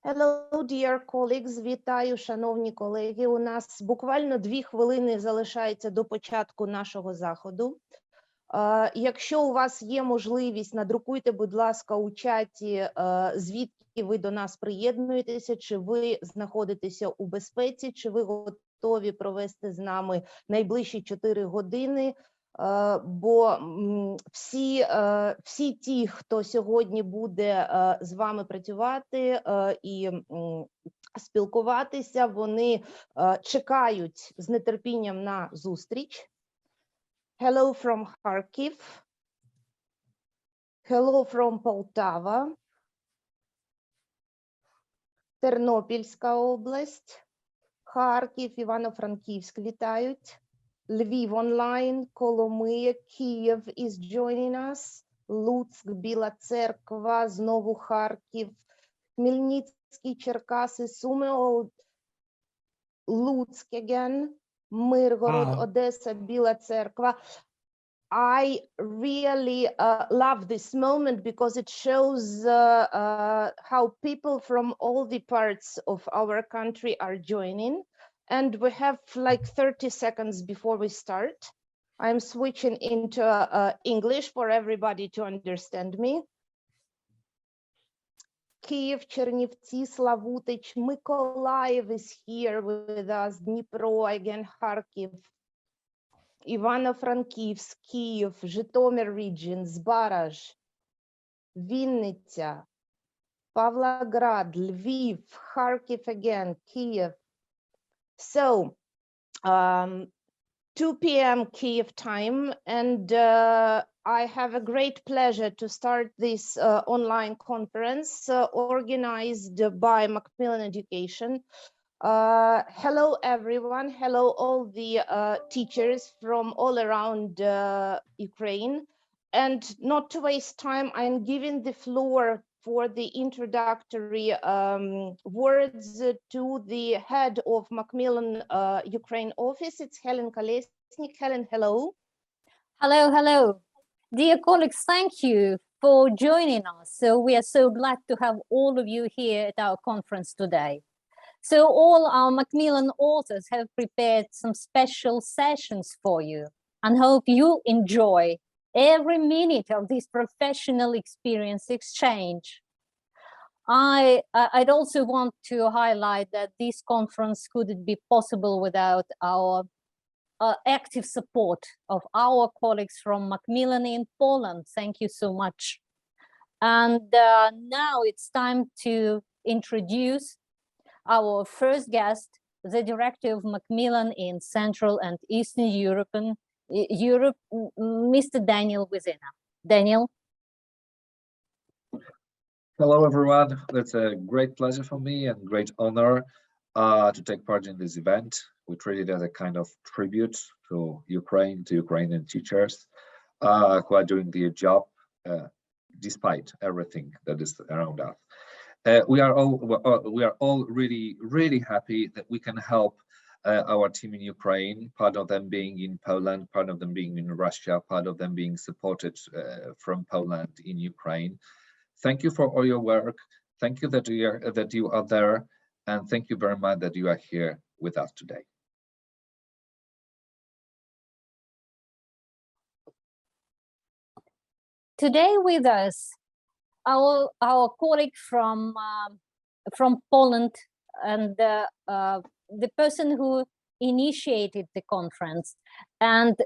Hello, dear colleagues. Вітаю, шановні колеги. У нас буквально 2 хвилини залишається до початку нашого заходу. Якщо у вас є можливість, надрукуйте, будь ласка, у чаті, звідки ви до нас приєднуєтеся, чи ви знаходитеся у безпеці, чи ви готові провести з нами найближчі 4 години. Бо всі ті, хто сьогодні буде з вами працювати і спілкуватися, вони чекають з нетерпінням на зустріч. Hello from Kharkiv. Hello from Poltava. Тернопільська область. Харків, Івано-Франківськ вітають. Lviv online, Коломия, Kyiv is joining us, Луцьк, Біла Церква, знову Харків, Хмельницький, Черкаси, Суми, Луцьк again, Миргород, Одеса, Біла Церква. I really love this moment because it shows how people from all the parts of our country are joining. And we have like 30 seconds before we start. I'm switching into English for everybody to understand me. Kyiv, Chernivtsi, Slavutich, Mykolaiv is here with us, Dnipro, again, Kharkiv, Ivano-Frankivsk, Kyiv, Zhytomyr region, Zbaraj, Vinnytsia, Pavlograd, Lviv, Kharkiv again, Kyiv. So, 2 p.m. Kyiv time, and I have a great pleasure to start this online conference organized by Macmillan Education. Hello, everyone. Hello, all the teachers from all around Ukraine. And not to waste time, I'm giving the floor for the introductory words to the head of Macmillan Ukraine office. It's Helen Kolesnik. Helen, hello. Hello, hello. Dear colleagues, thank you for joining us. So we are so glad to have all of you here at our conference today. So all our Macmillan authors have prepared some special sessions for you and hope you enjoy every minute of this professional experience exchange. I'd also want to highlight that this conference couldn't be possible without our active support of our colleagues from Macmillan in Poland. Thank you so much. And now it's time to introduce our first guest, the director of Macmillan in Central and Eastern Europe, Mr. Daniel Wizina. Daniel. Hello, everyone. That's a great pleasure for me and great honor to take part in this event. We treat it as a kind of tribute to Ukraine, to Ukrainian teachers who are doing their job despite everything that is around us. We are all really happy that we can help our team in Ukraine, part of them being in Poland, part of them being in Russia, part of them being supported from Poland in Ukraine. Thank you for all your work. Thank you that you are there, and thank you very much that you are here with us today. Today with us, our colleague from Poland and the person who initiated the conference and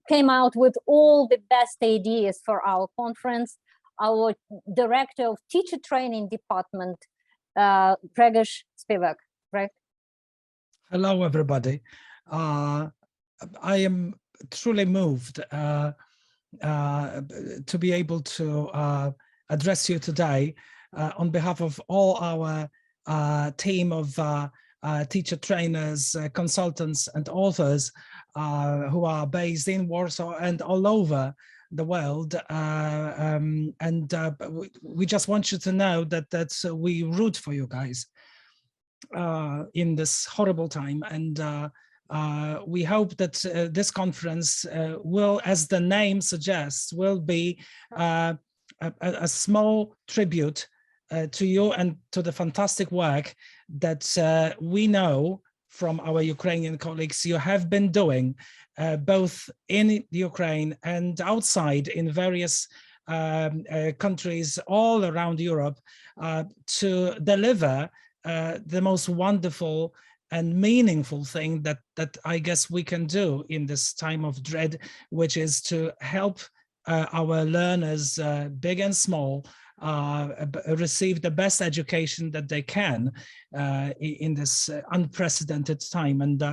came out with all the best ideas for our conference, our director of teacher training department, Grzegorz Spivak. Right? Hello, everybody. I am truly moved to be able to address you today on behalf of all our team of teacher trainers, consultants, and authors who are based in Warsaw and all over the world. We just want you to know that we root for you guys in this horrible time, and we hope that this conference will, as the name suggests, will be a small tribute to you and to the fantastic work that we know from our Ukrainian colleagues you have been doing, both in Ukraine and outside in various countries all around Europe, to deliver the most wonderful and meaningful thing that I guess we can do in this time of dread, which is to help our learners, big and small, receive the best education that they can in this unprecedented time. And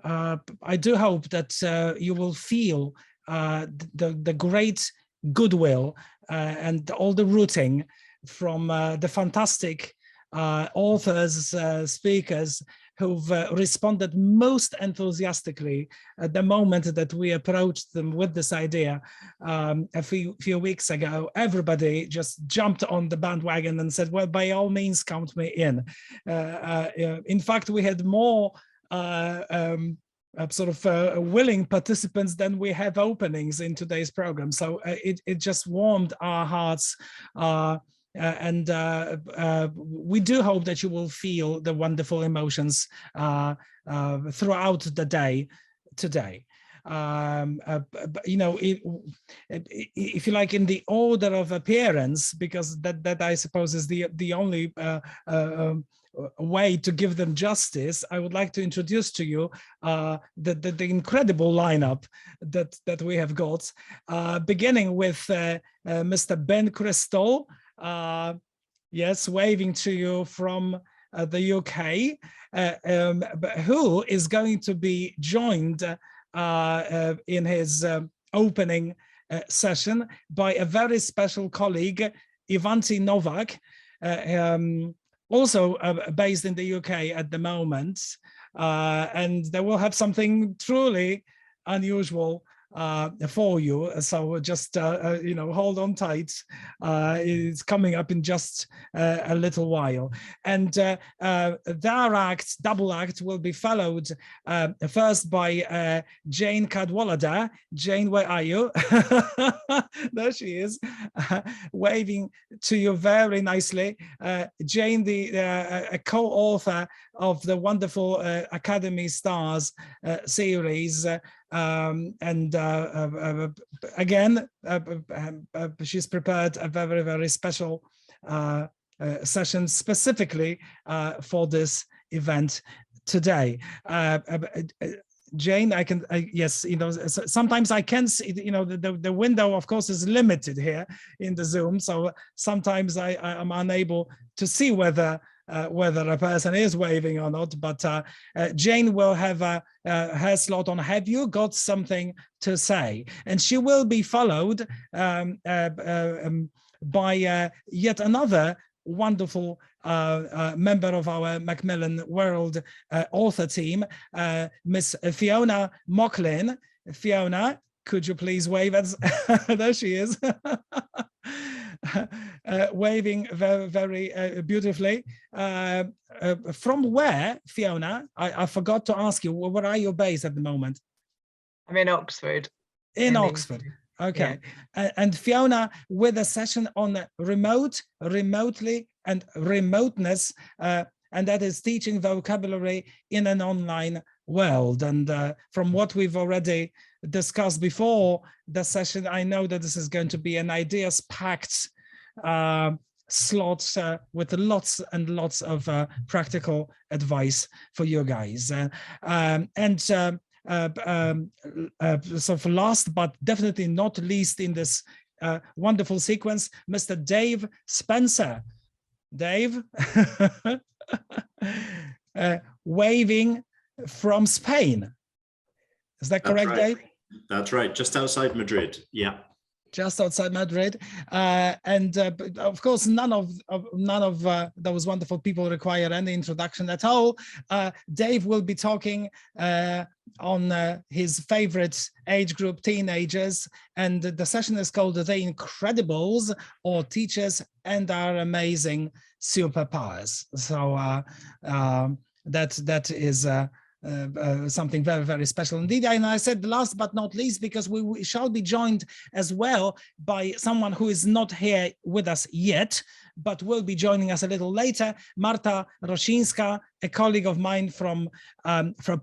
I do hope that you will feel the great goodwill and all the rooting from the fantastic authors, speakers who've responded most enthusiastically at the moment that we approached them with this idea. A few weeks ago, everybody just jumped on the bandwagon and said, well, by all means, count me in. In fact, we had more willing participants than we have openings in today's program. So it just warmed our hearts. And we do hope that you will feel the wonderful emotions throughout the day today. You know, if you like, in the order of appearance, because that I suppose is the only way to give them justice, I would like to introduce to you the incredible lineup that we have got, beginning with Mr. Ben Crystal. Yes, waving to you from the UK, who is going to be joined in his opening session by a very special colleague, Ivanti Novak, also based in the UK at the moment, and they will have something truly unusual for you. So just you know, hold on tight. It's coming up in just a little while, and their double act will be followed first by Jane Cadwallader. Jane, where are you? There she is, waving to you very nicely. Jane, a co-author of the wonderful Academy Stars series, and again, she's prepared a very, very special session specifically for this event today. Jane, yes, you know, sometimes I can see, you know, the window, of course, is limited here in the Zoom, so sometimes I am unable to see whether a person is waving or not, but Jane will have her slot on Have You Got Something to Say? And she will be followed by yet another wonderful member of our Macmillan World author team, Miss Fiona Macmillan. Fiona, could you please wave at there she is. Waving very, very beautifully. From where, Fiona? I forgot to ask you, where are you based at the moment? I'm in Oxford. In Oxford. Okay. Yeah. And Fiona with a session on remotely, and remoteness, and that is teaching vocabulary in an online world. And from what we've already discussed before the session, I know that this is going to be an ideas-packed slot with lots and lots of practical advice for you guys. So for last but definitely not least in this wonderful sequence, Mr. Dave Spencer. Dave, waving from Spain. Is that correct, right, Dave? That's right, just outside Madrid, yeah. Just outside Madrid, and of course, none of those wonderful people require any introduction at all. Dave will be talking on his favorite age group, teenagers, and the session is called "The Incredibles" or "Teachers and Our Amazing Superpowers." So that is something very, very special indeed. And I said last but not least, because we shall be joined as well by someone who is not here with us yet, but will be joining us a little later. Marta Rosińska, a colleague of mine from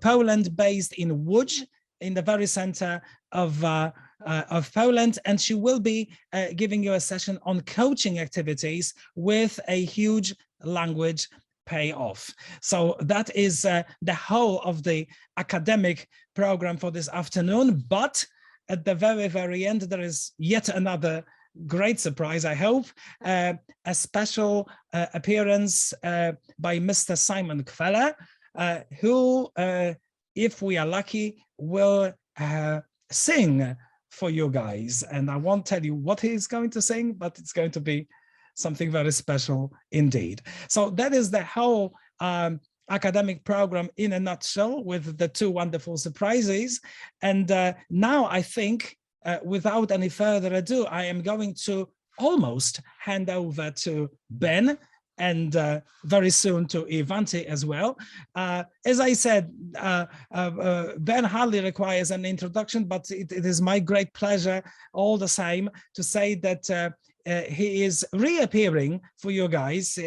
Poland, based in Łódź, in the very center of Poland, and she will be giving you a session on coaching activities with a huge language payoff. So that is the whole of the academic program for this afternoon. But at the very, very end, there is yet another great surprise, I hope, a special appearance by Mr. Simon Kweller, who, if we are lucky, will sing for you guys. And I won't tell you what he's going to sing, but it's going to be something very special indeed. So that is the whole academic program in a nutshell, with the two wonderful surprises. And now I think, without any further ado, I am going to almost hand over to Ben, and very soon to Ivanti as well. As I said, Ben hardly requires an introduction, but it is my great pleasure all the same to say that he is reappearing for you guys,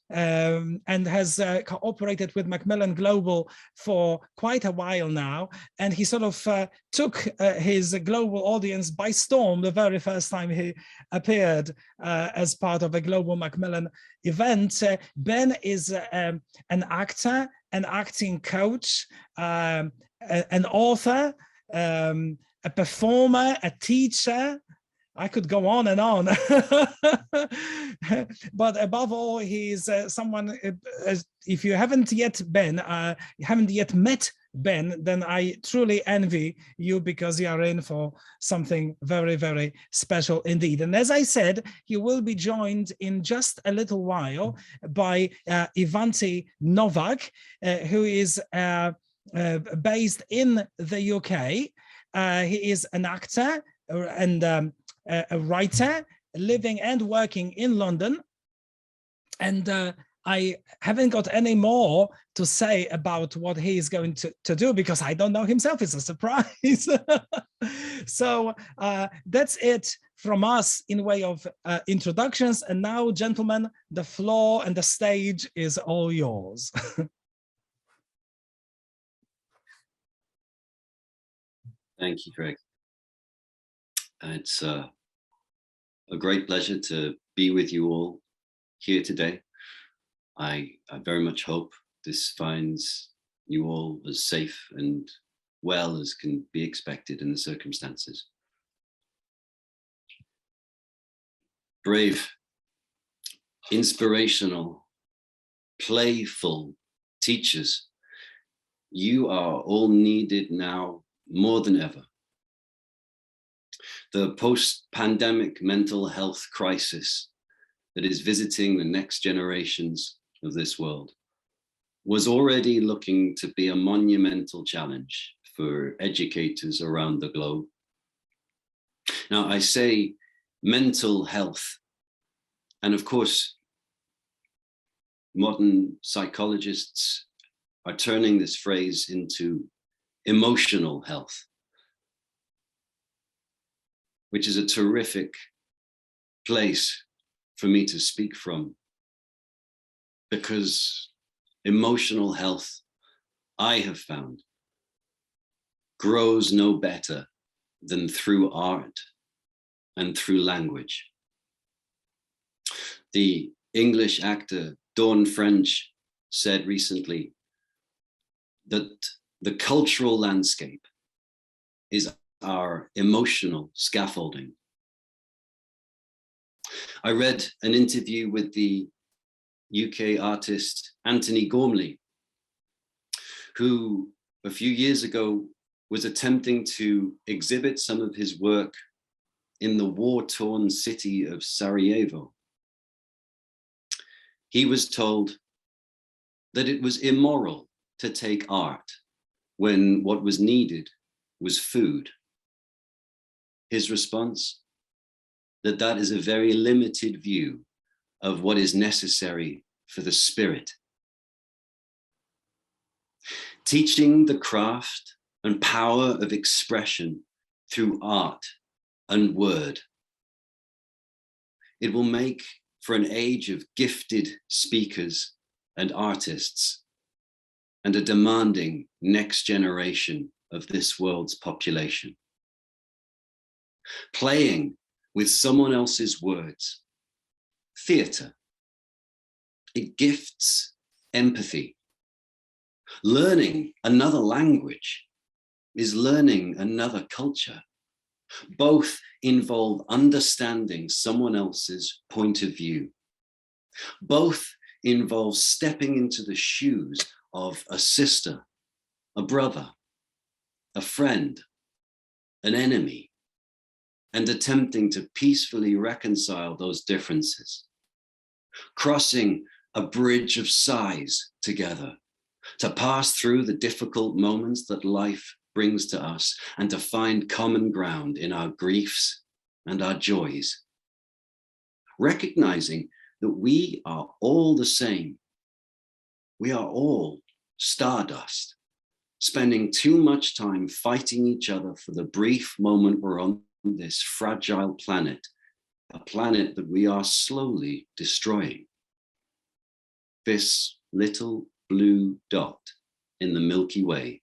and has cooperated with Macmillan Global for quite a while now. And he sort of took his global audience by storm the very first time he appeared as part of a global Macmillan event. Ben is an actor, an acting coach, an author, a performer, a teacher. I could go on and on. But above all, he's someone, if you haven't yet met Ben, then I truly envy you, because you are in for something very, very special indeed. And as I said, he will be joined in just a little while by Ivanti Novak, who is based in the UK. He is an actor and a writer living and working in London. And I haven't got any more to say about what he is going to do, because I don't know himself. It's a surprise. So that's it from us in way of introductions. And now, gentlemen, the floor and the stage is all yours. Thank you, Greg. It's a great pleasure to be with you all here today. I very much hope this finds you all as safe and well as can be expected in the circumstances. Brave, inspirational, playful teachers, you are all needed now more than ever. The post-pandemic mental health crisis that is visiting the next generations of this world was already looking to be a monumental challenge for educators around the globe. Now, I say mental health, and of course, modern psychologists are turning this phrase into emotional health, which is a terrific place for me to speak from, because emotional health, I have found, grows no better than through art and through language. The English actor Dawn French said recently that the cultural landscape is our emotional scaffolding. I read an interview with the UK artist Anthony Gormley, who a few years ago was attempting to exhibit some of his work in the war-torn city of Sarajevo. He was told that it was immoral to take art when what was needed was food. His response, that is a very limited view of what is necessary for the spirit. teaching the craft and power of expression through art and word. It will make for an age of gifted speakers and artists and a demanding next generation of this world's population. Playing with someone else's words, theatre. It gifts empathy. Learning another language is learning another culture. Both involve understanding someone else's point of view. Both involve stepping into the shoes of a sister, a brother, a friend, an enemy, and attempting to peacefully reconcile those differences. Crossing a bridge of sighs together to pass through the difficult moments that life brings to us and to find common ground in our griefs and our joys. Recognizing that we are all the same. We are all stardust, spending too much time fighting each other for the brief moment we're on this fragile planet, a planet that we are slowly destroying. This little blue dot in the Milky Way,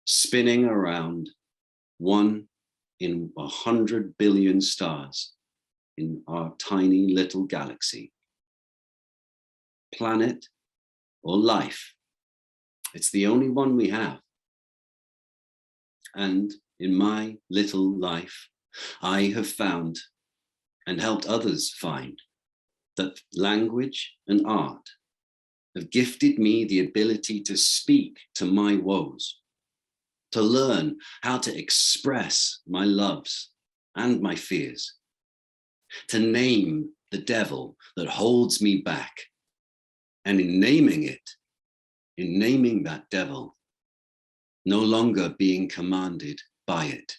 spinning around 1 in 100 billion stars in our tiny little galaxy. Planet or life, it's the only one we have. And in my little life, I have found and helped others find that language and art have gifted me the ability to speak to my woes, to learn how to express my loves and my fears, to name the devil that holds me back, and in naming that devil, no longer being commanded by it.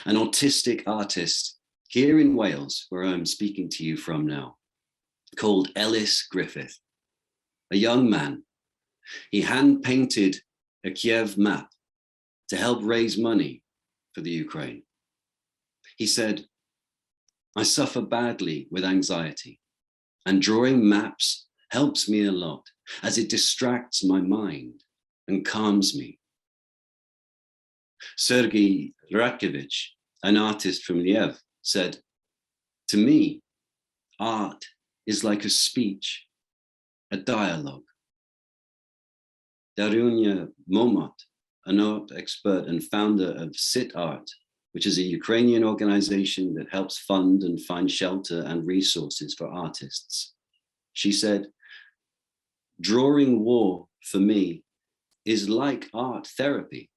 An autistic artist here in Wales, where I'm speaking to you from now, called Ellis Griffith, a young man. He hand-painted a Kiev map to help raise money for the Ukraine. He said, I suffer badly with anxiety, and drawing maps helps me a lot as it distracts my mind and calms me. Sergei Rakovich, an artist from Liev, said, to me, art is like a speech, a dialogue. Darunya Momot, an art expert and founder of Sit Art, which is a Ukrainian organization that helps fund and find shelter and resources for artists. She said, drawing war for me is like art therapy,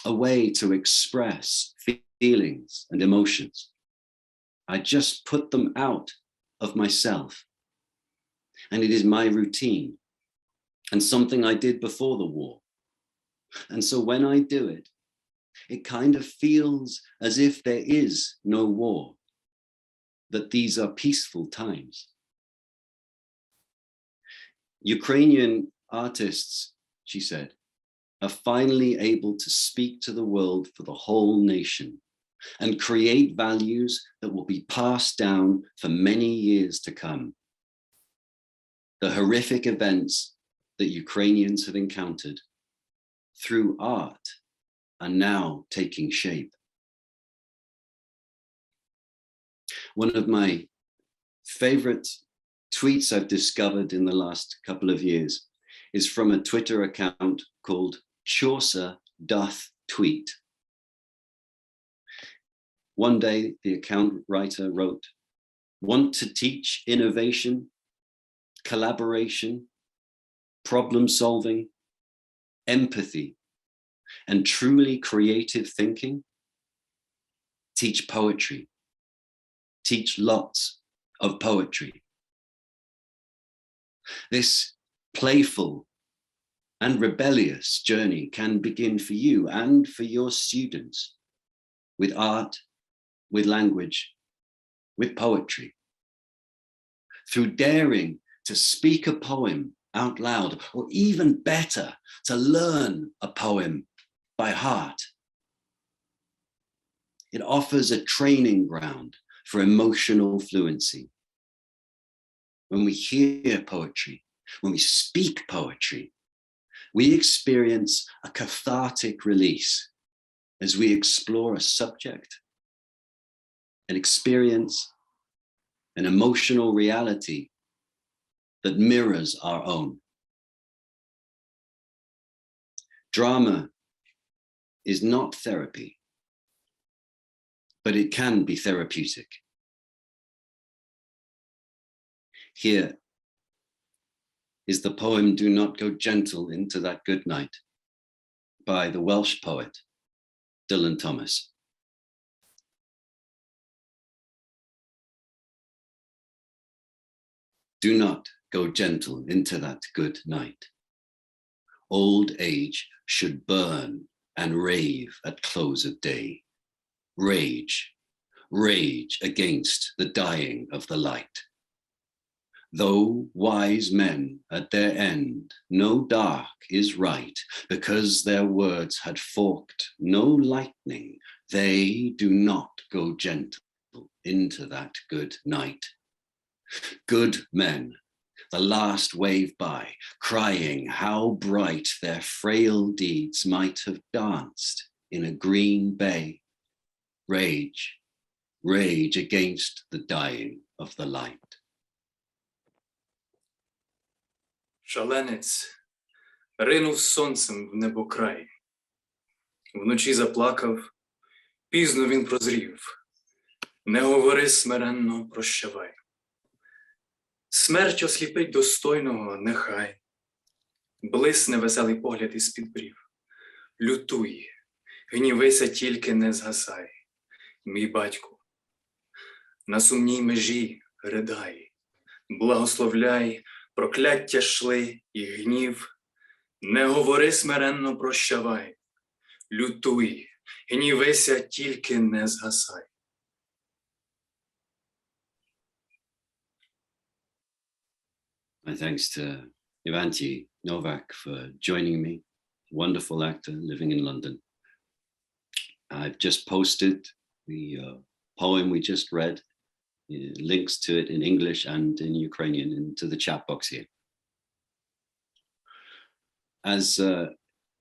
a way to express feelings and emotions. I just put them out of myself. And it is my routine and something I did before the war. And so when I do it, it kind of feels as if there is no war, that these are peaceful times. Ukrainian artists, she said, are finally able to speak to the world for the whole nation and create values that will be passed down for many years to come. The horrific events that Ukrainians have encountered through art are now taking shape. One of my favorite tweets I've discovered in the last couple of years is from a Twitter account called Chaucer Doth Tweet. One day, the account writer wrote, want to teach innovation, collaboration, problem solving, empathy, and truly creative thinking? Teach poetry. Teach lots of poetry. This playful and rebellious journey can begin for you and for your students with art, with language, with poetry. Through daring to speak a poem out loud, or even better, to learn a poem by heart. It offers a training ground for emotional fluency. When we hear poetry, when we speak poetry, we experience a cathartic release as we explore a subject, an experience, an emotional reality that mirrors our own. Drama is not therapy, but it can be therapeutic. Here is the poem "Do Not Go Gentle Into That Good Night" by the Welsh poet Dylan Thomas. Do not go gentle into that good night. Old age should burn and rave at close of day. Rage, rage against the dying of the light. Though wise men at their end know dark is right, because their words had forked no lightning, they do not go gentle into that good night. Good men, the last wave by, crying how bright their frail deeds might have danced in a green bay. Rage, rage against the dying of the light. Шаленець ринув сонцем в небокрай. Вночі заплакав, пізно він прозрів. Не говори смиренно, прощавай. Смерть осліпить достойного, нехай. Блисне веселий погляд із-під брів. Лютуй, гнівися, тільки не згасай. Мій батьку, на сумній межі ридай. Благословляй, прокляття шли і гнів. Не говори смиренно, прощавай. Лютуй, гнівися, тільки не згасай. My thanks to Ivanti Novak for joining me, wonderful actor living in London. I've just posted the poem we just read, links to it in English and in Ukrainian into the chat box here. As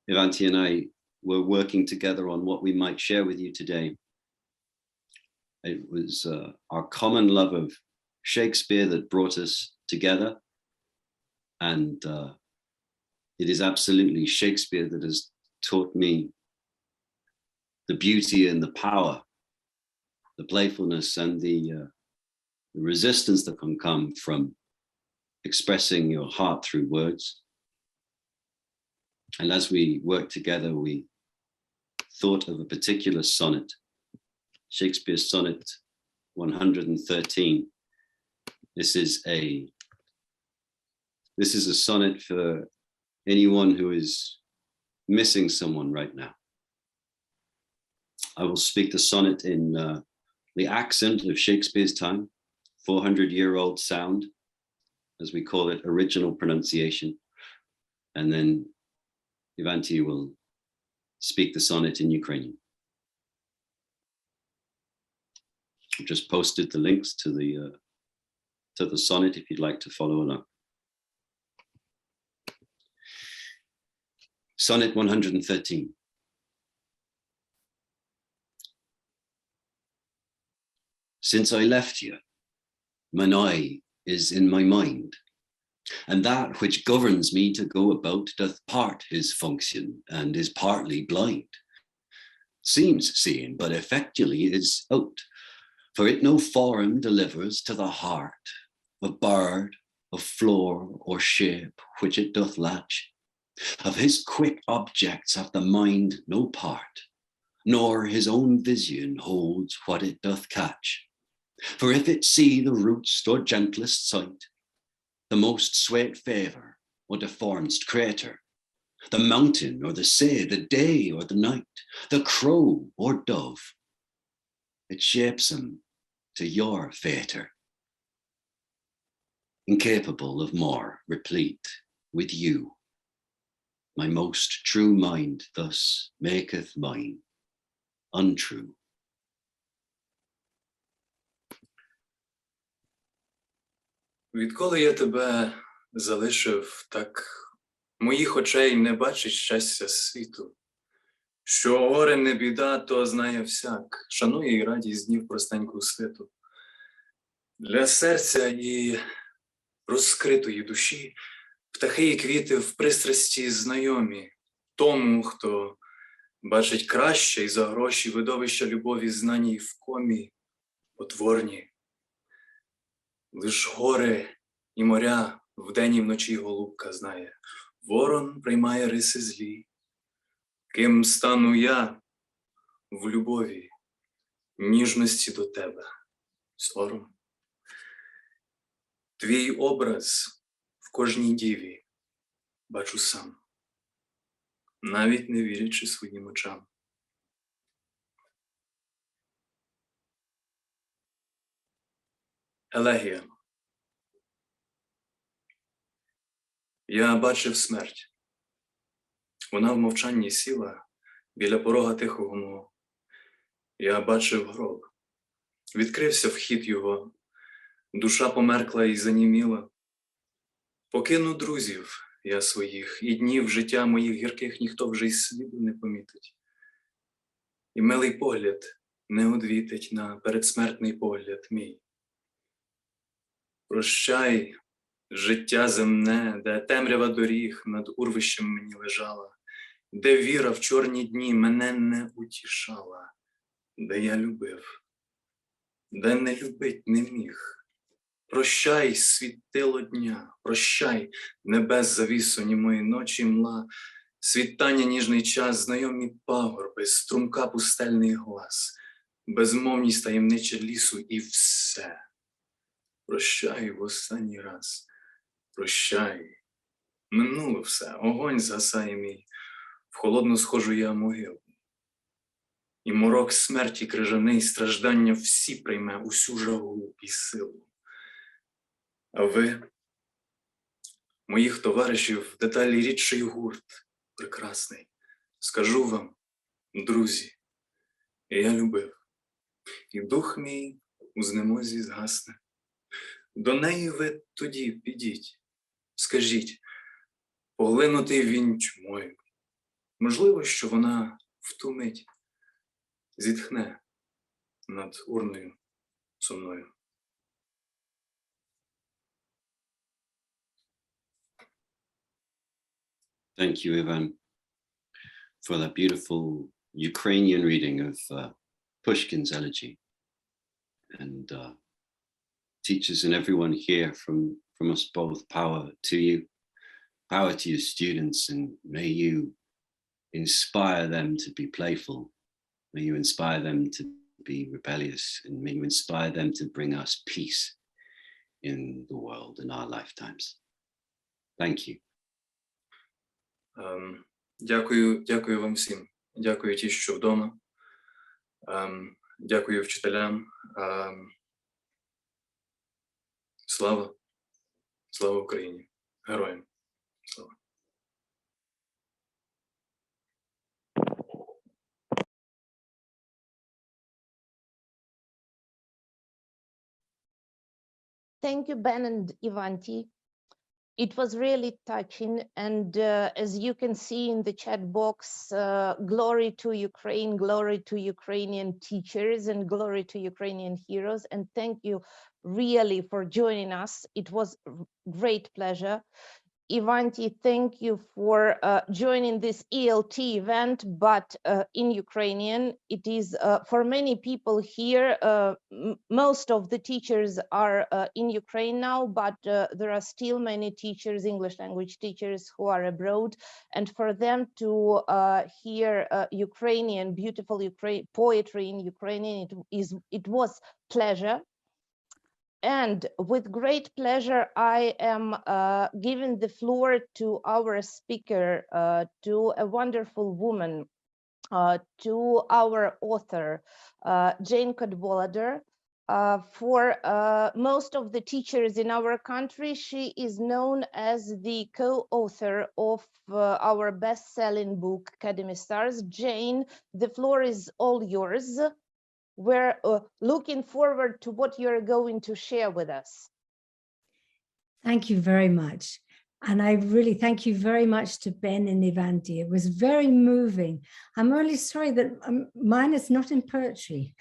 Ivanti and I were working together on what we might share with you today, it was our common love of Shakespeare that brought us together. And it is absolutely Shakespeare that has taught me the beauty and the power, the playfulness and the resistance that can come from expressing your heart through words. And as we worked together, we thought of a particular sonnet, Shakespeare's sonnet 113. This is a sonnet for anyone who is missing someone right now. I will speak the sonnet in the accent of Shakespeare's time, 400-year-old sound, as we call it, original pronunciation. And then Ivanti will speak the sonnet in Ukrainian. I've just posted the links to the sonnet if you'd like to follow along. Sonnet 113. Since I left you, mine eye is in my mind, and that which governs me to go about doth part his function and is partly blind. Seems seeing, but effectually is out, for it no form delivers to the heart of bird, of floor, or shape which it doth latch. Of his quick objects hath the mind no part, nor his own vision holds what it doth catch. For if it see the rootst or gentlest sight, the most sweet favour or deformedst creator, the mountain or the sea, the day or the night, the crow or dove, it shapes him to your fater. Incapable of more, replete with you. My most true mind thus maketh mine untrue. Відколи я тебе залишив, так моїх очей не бачить щастя світу. Що горе не біда, то знає всяк, шанує і радість днів простеньку світу. Для серця і розкритої душі птахи і квіти в пристрасті знайомі. Тому, хто бачить краще і за гроші видовища любові, знані й в комі, потворні. Лиш гори і моря вдень і вночі голубка знає. Ворон приймає риси злі. Ким стану я в любові, ніжності до тебе, сором. Твій образ в кожній діві бачу сам, навіть не вірячи своїм очам. Елегія. Я бачив смерть. Вона в мовчанні сіла біля порога тихого мого. Я бачив гроб. Відкрився вхід його. Душа померкла і заніміла. Покину друзів я своїх, і днів життя моїх гірких ніхто вже й сліду не помітить. І милий погляд не одвітить на передсмертний погляд мій. Прощай, життя земне, де темрява доріг над урвищем мені лежала, де віра в чорні дні мене не утішала, де я любив, де не любить не міг. Прощай, світило дня, прощай, небес завісу німої ночі мла, світання ніжний час, знайомі пагорби, струмка пустельний глас, безмовність таємниче лісу і все. Прощай в останній раз, прощай, минуло все, огонь згасає мій, в холодну схожу я могилу. І морок смерті крижаний, страждання всі прийме, усю жагу і силу. А ви, моїх товаришів, деталі рідший гурт прекрасний, скажу вам, друзі, я любив, і дух мій у знемозі згасне. До неї ви тоді підіть, скажіть, поглинутий він чумою, можливо, що вона в ту мить зітхне над урною сумною. Thank you, Ivan, for that beautiful Ukrainian reading of Pushkin's elegy. And teachers and everyone here from us both, power to you, power to your students, and may you inspire them to be playful, may you inspire them to be rebellious, and may you inspire them to bring us peace in the world in our lifetimes. Thank you. Дякую вам всім. Дякую ті, що вдома. Дякую вчителям. Слава Україні. Героям. Слава. Thank you, Ben and Ivanti. It was really touching, and as you can see in the chat box, glory to Ukraine, glory to Ukrainian teachers, and glory to Ukrainian heroes. And thank you really for joining us. It was a great pleasure. Ivanti, thank you for joining this ELT event, but in Ukrainian. It is for many people here, most of the teachers are in Ukraine now, but there are still many teachers, English language teachers, who are abroad, and for them to hear Ukrainian, beautiful poetry in Ukrainian, it was pleasure. And with great pleasure, I am giving the floor to our speaker, to a wonderful woman, to our author, Jane Cadwallader. For most of the teachers in our country, she is known as the co-author of our best-selling book, Academy Stars. Jane, the floor is all yours. We're looking forward to what you're going to share with us. Thank you very much. And I really thank you very much to Ben and Ivanti. It was very moving. I'm really sorry that mine is not in poetry.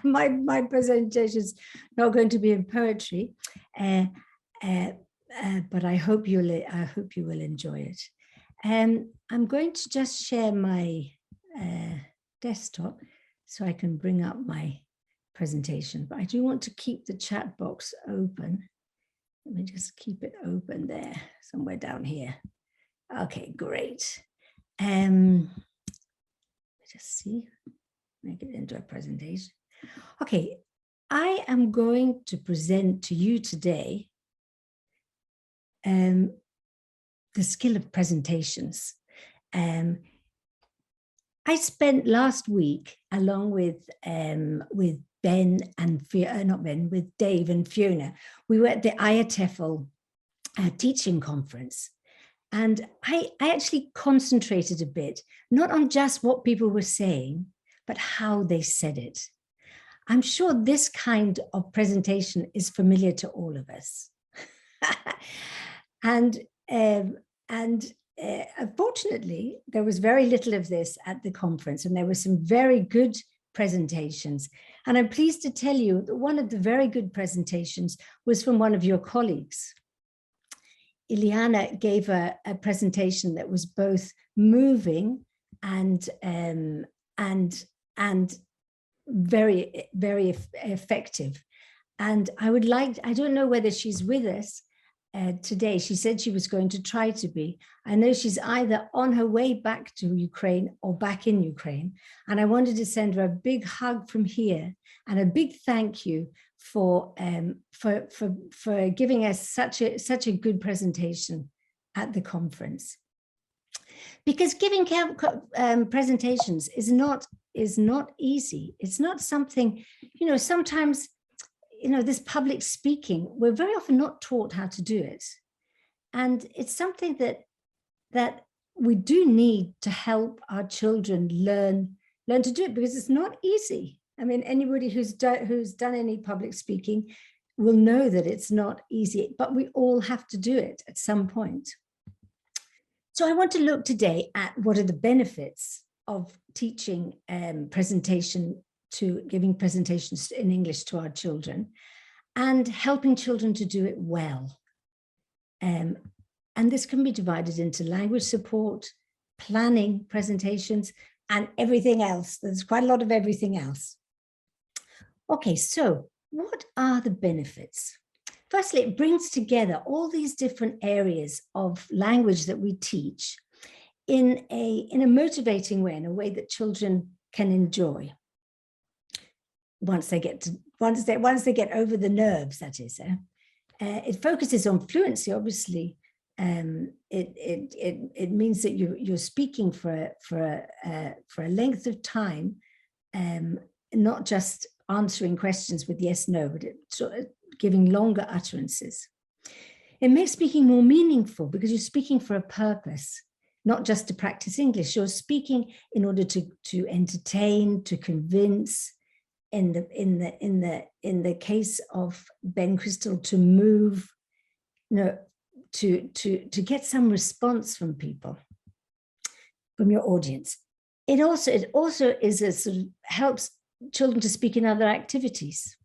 my presentation is not going to be in poetry, but I hope you will enjoy it. I'm going to just share my desktop so I can bring up my presentation, but I do want to keep the chat box open. Let me just keep it open there, somewhere down here. Okay, great. Just see, make it into a presentation. Okay, I am going to present to you today the skill of presentations. I spent last week along with Ben and with Dave and Fiona. We were at the IATEFL teaching conference, and I actually concentrated a bit, not on just what people were saying, but how they said it. I'm sure this kind of presentation is familiar to all of us. Unfortunately, there was very little of this at the conference, and there were some very good presentations. And I'm pleased to tell you that one of the very good presentations was from one of your colleagues. Ileana gave a presentation that was both moving and very, very effective. And I don't know whether she's with us today. She said she was going to try to be. I know she's either on her way back to Ukraine or back in Ukraine. And I wanted to send her a big hug from here and a big thank you for giving us such a good presentation at the conference. Because giving presentations is not easy. It's not something, sometimes, this public speaking, we're very often not taught how to do it. And it's something that we do need to help our children learn to do it, because it's not easy. I mean, anybody who's done any public speaking will know that it's not easy, but we all have to do it at some point. So I want to look today at what are the benefits of teaching giving presentations in English to our children and helping children to do it well. And this can be divided into language support, planning presentations, and everything else. There's quite a lot of everything else. Okay, so what are the benefits? Firstly, it brings together all these different areas of language that we teach in a motivating way, in a way that children can enjoy. Once they get over the nerves, that is. It focuses on fluency, obviously. It means that you're speaking for a length of time, not just answering questions with yes, no, but giving longer utterances. It makes speaking more meaningful because you're speaking for a purpose, not just to practice English. You're speaking in order to entertain, to convince. In the case of Ben Crystal, to move, to get some response from people, from your audience. It also is a sort of helps children to speak in other activities,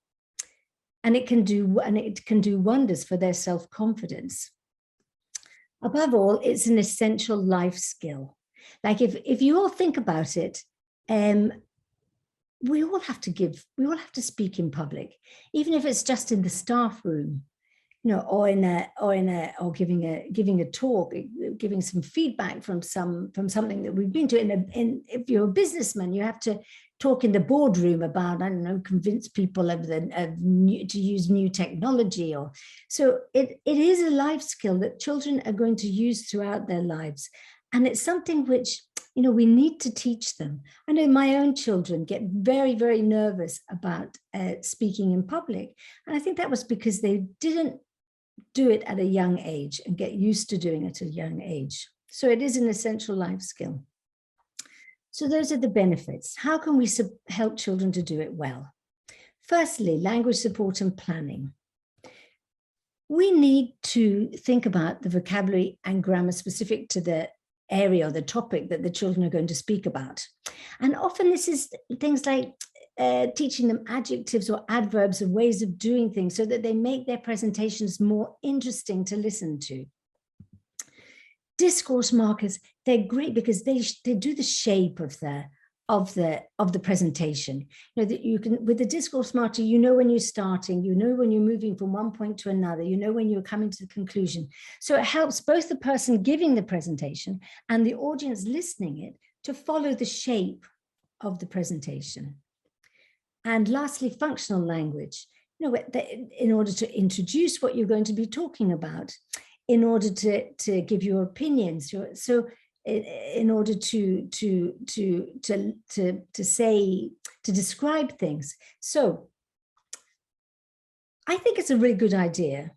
and it can do wonders for their self-confidence. Above all, it's an essential life skill. Like if you all think about it, we all have to speak in public, even if it's just in the staff room, or giving a talk, giving some feedback from something that we've been to. If you're a businessman, you have to talk in the boardroom about, I don't know, convince people to use new technology. So it is a life skill that children are going to use throughout their lives, and it's something which you know, we need to teach them. I know my own children get very, very nervous about speaking in public. And I think that was because they didn't do it at a young age and get used to doing it at a young age. So it is an essential life skill. So those are the benefits. How can we help children to do it well? Firstly, language support and planning. We need to think about the vocabulary and grammar specific to the area or the topic that the children are going to speak about. And often this is things like teaching them adjectives or adverbs or ways of doing things so that they make their presentations more interesting to listen to. Discourse markers, they're great because they do the shape of the presentation. You know, that you can, with the discourse marker, you know when you're starting, you know when you're moving from one point to another, you know when you're coming to the conclusion. So it helps both the person giving the presentation and the audience listening it to follow the shape of the presentation. And lastly, functional language, you know, in order to introduce what you're going to be talking about, in order to give your opinions. So in order to describe things. So I think it's a really good idea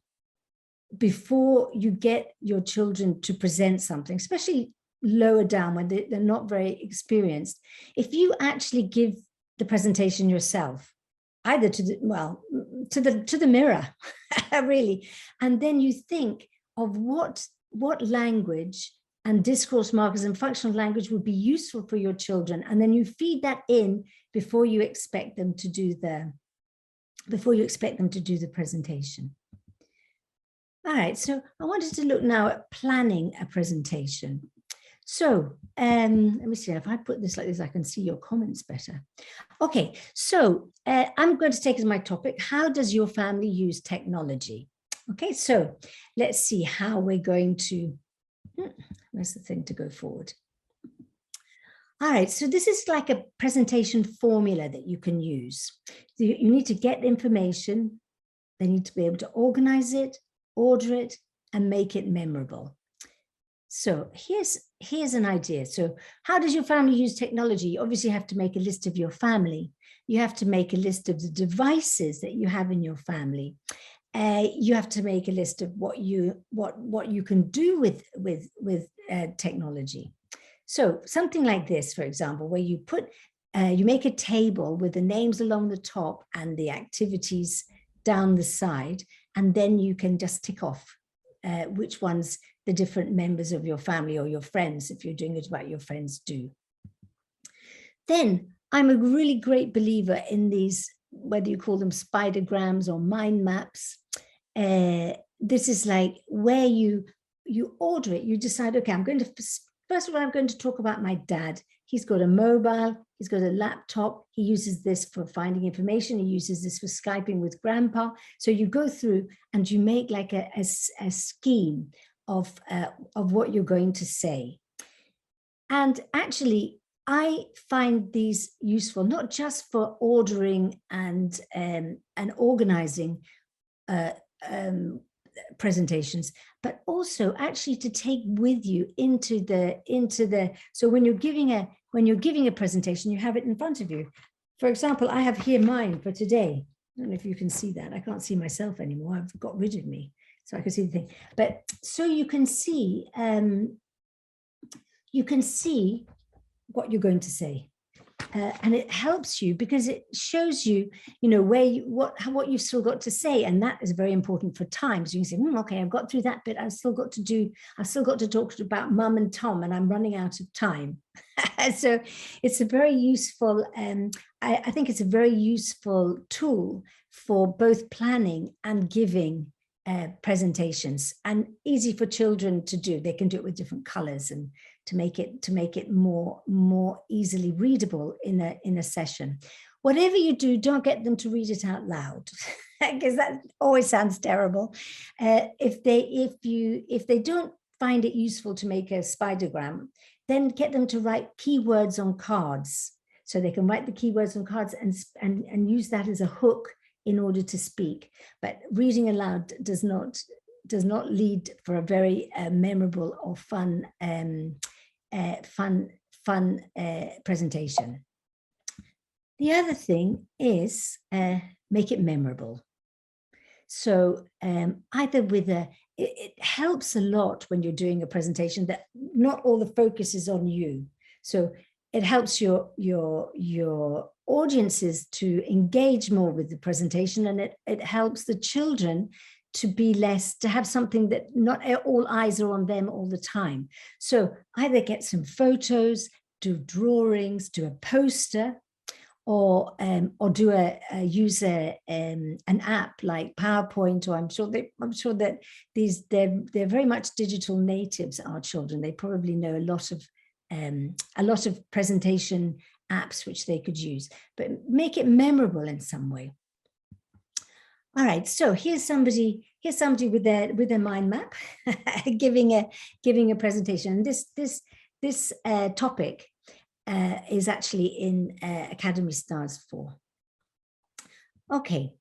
before you get your children to present something, especially lower down when they're not very experienced, if you actually give the presentation yourself, either to the mirror, really, and then you think of what language and discourse markers and functional language would be useful for your children, and then you feed that in before you expect them to do the presentation. All right, so I wanted to look now at planning a presentation. So let me see, if I put this like this, I can see your comments better. Okay, so I'm going to take as my topic, how does your family use technology? Okay, so let's see how we're going to, where's the thing to go forward? All right, so this is like a presentation formula that you can use. So you need to get information, they need to be able to organize it, order it, and make it memorable. So here's an idea. So how does your family use technology? You obviously have to make a list of your family. You have to make a list of the devices that you have in your family. You have to make a list of what you can do with technology. So something like this, for example, where you you make a table with the names along the top and the activities down the side, and then you can just tick off which ones the different members of your family or your friends, if you're doing it about your friends, do. Then I'm a really great believer in these, whether you call them spidergrams or mind maps. This is like where you order it, you decide, okay, first of all, I'm going to talk about my dad. He's got a mobile, he's got a laptop, he uses this for finding information, he uses this for Skyping with grandpa. So you go through and you make like a scheme of what you're going to say. And actually, I find these useful, not just for ordering and organizing presentations, but also actually to take with you into the so when you're giving a presentation, you have it in front of you. For example, I have here mine for today. I don't know if you can see that. I can't see myself anymore. I've got rid of me, so I can see the thing. But so you can see what you're going to say. And it helps you because it shows you, what you've still got to say, and that is very important for time. So you can say, okay, I've got through that bit. I've still got to talk about Mum and Tom, and I'm running out of time. So it's a very useful, I think it's a very useful tool for both planning and giving presentations, and easy for children to do. They can do it with different colors and to make it more easily readable in a session. Whatever you do, don't get them to read it out loud, because that always sounds terrible. If they don't find it useful to make a spidergram, then get them to write keywords on cards, so they can write the keywords on cards and use that as a hook in order to speak. But reading aloud does not lead for a very memorable or fun fun presentation. The other thing is make it memorable. So either with it helps a lot when you're doing a presentation that not all the focus is on you. So it helps your audiences to engage more with the presentation, and it helps the children to have something that not all eyes are on them all the time. So either get some photos, do drawings, do a poster, or use an app like PowerPoint, or I'm sure that they're very much digital natives, our children. They probably know a lot of presentation apps which they could use, but make it memorable in some way. All right, so here's somebody with their mind map giving a presentation. And this topic is actually in Academy Stars 4. Okay,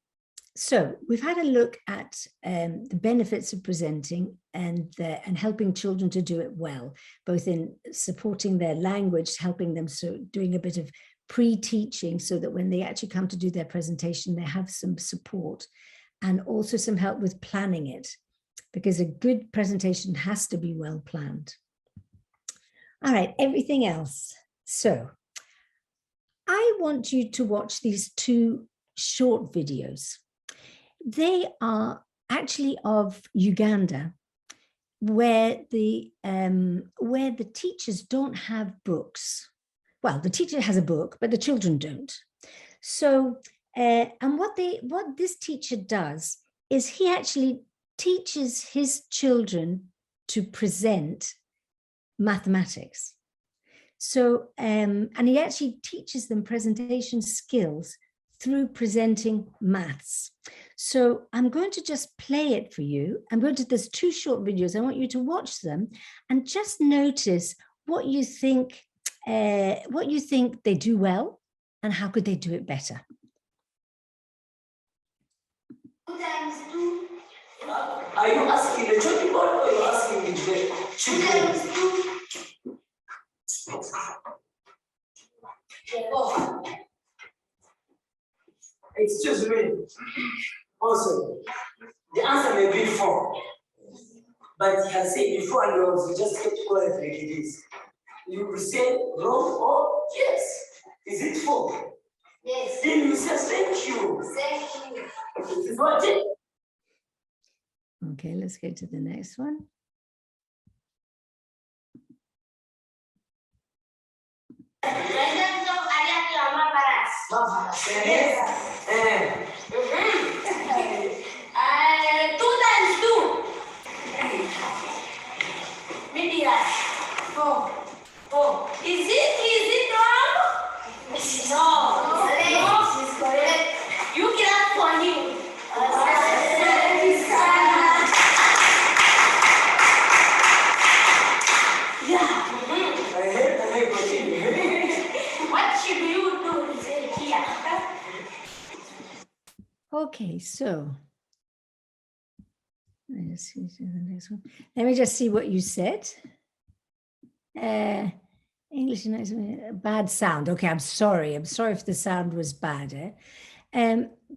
so we've had a look at the benefits of presenting and helping children to do it well, both in supporting their language, helping them, so doing a bit of pre-teaching so that when they actually come to do their presentation, they have some support, and also some help with planning it, because a good presentation has to be well planned. All right, everything else. So I want you to watch these 2 short videos. They are actually of Uganda, where the teachers don't have books. Well, the teacher has a book, but the children don't. So, and what this teacher does is he actually teaches his children to present mathematics. So, and he actually teaches them presentation skills through presenting maths. So I'm going to just play it for you. There's 2 short videos. I want you to watch them and just notice what you think they do well and how could they do it better. 2 times 2. Are you asking the chalkboard or are you asking the 2 times 2? Oh. Excuse me. Also, the answer may be 4, but he has said before and you just kept quiet like it is. You could say wrong or yes. Is it 4? Yes. Then you say thank you. Thank you. This is what it. Okay, let's go to the next one. Is it wrong? No. You clap for him. Yeah. What should you do here? Okay, so let's see the next one. Let me just see what you said. English is bad sound. Okay, I'm sorry. I'm sorry if the sound was bad.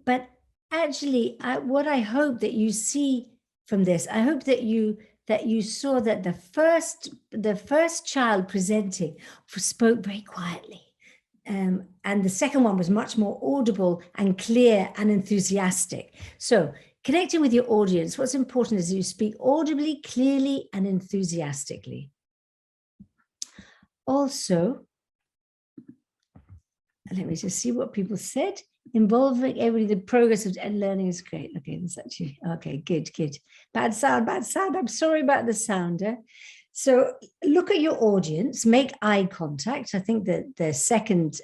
But actually, what I hope that you see from this, I hope that you saw that the first child presenting spoke very quietly. And the second one was much more audible and clear and enthusiastic. So connecting with your audience, what's important is you speak audibly, clearly, and enthusiastically. Also, let me just see what people said. Involving everybody, the progress of learning is great. Okay, that's actually, okay, good. Bad sound. I'm sorry about the sound. So look at your audience, make eye contact. I think that the second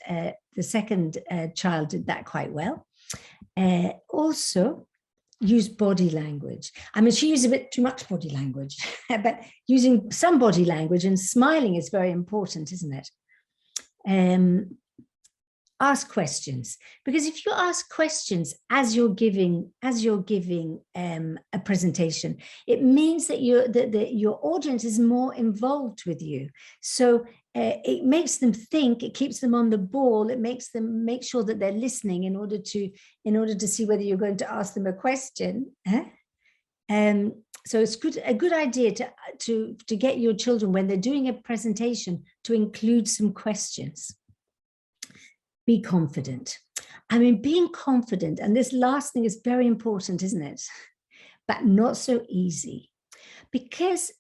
child did that quite well. Also, use body language. I mean, she used a bit too much body language, but using some body language and smiling is very important, isn't it? ask questions, because if you ask questions as you're giving a presentation, it means that your audience is more involved with you. So it makes them think, it keeps them on the ball, it makes them make sure that they're listening in order to see whether you're going to ask them a question. So it's a good idea to get your children, when they're doing a presentation, to include some questions. Be confident. I mean, being confident, and this last thing is very important, isn't it? But not so easy, because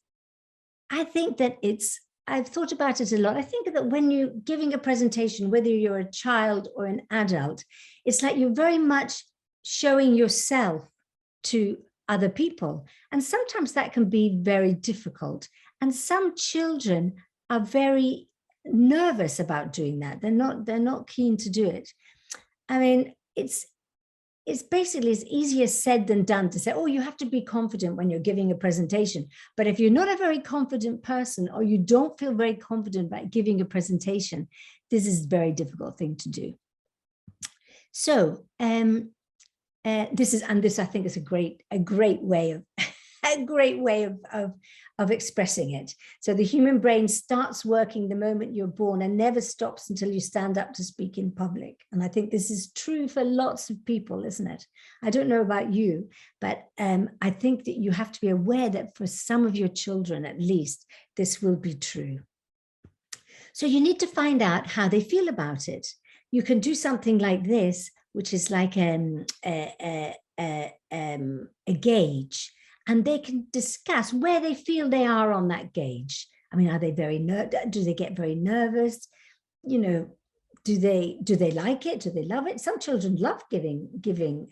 I think that I've thought about it a lot. I think that when you're giving a presentation, whether you're a child or an adult, it's like you're very much showing yourself to other people. And sometimes that can be very difficult. And some children are very nervous about doing that. They're not keen to do it. I mean, it's basically, it's easier said than done to say, oh, you have to be confident when you're giving a presentation. But if you're not a very confident person, or you don't feel very confident about giving a presentation, this is a very difficult thing to do. So this I think is a great way of expressing it. So the human brain starts working the moment you're born and never stops until you stand up to speak in public. And I think this is true for lots of people, isn't it? I don't know about you, but I think that you have to be aware that for some of your children, at least, this will be true. So you need to find out how they feel about it. You can do something like this, which is like a gauge. And they can discuss where they feel they are on that gauge. I mean, are they do they get very nervous? You know, do they like it? Do they love it? Some children love giving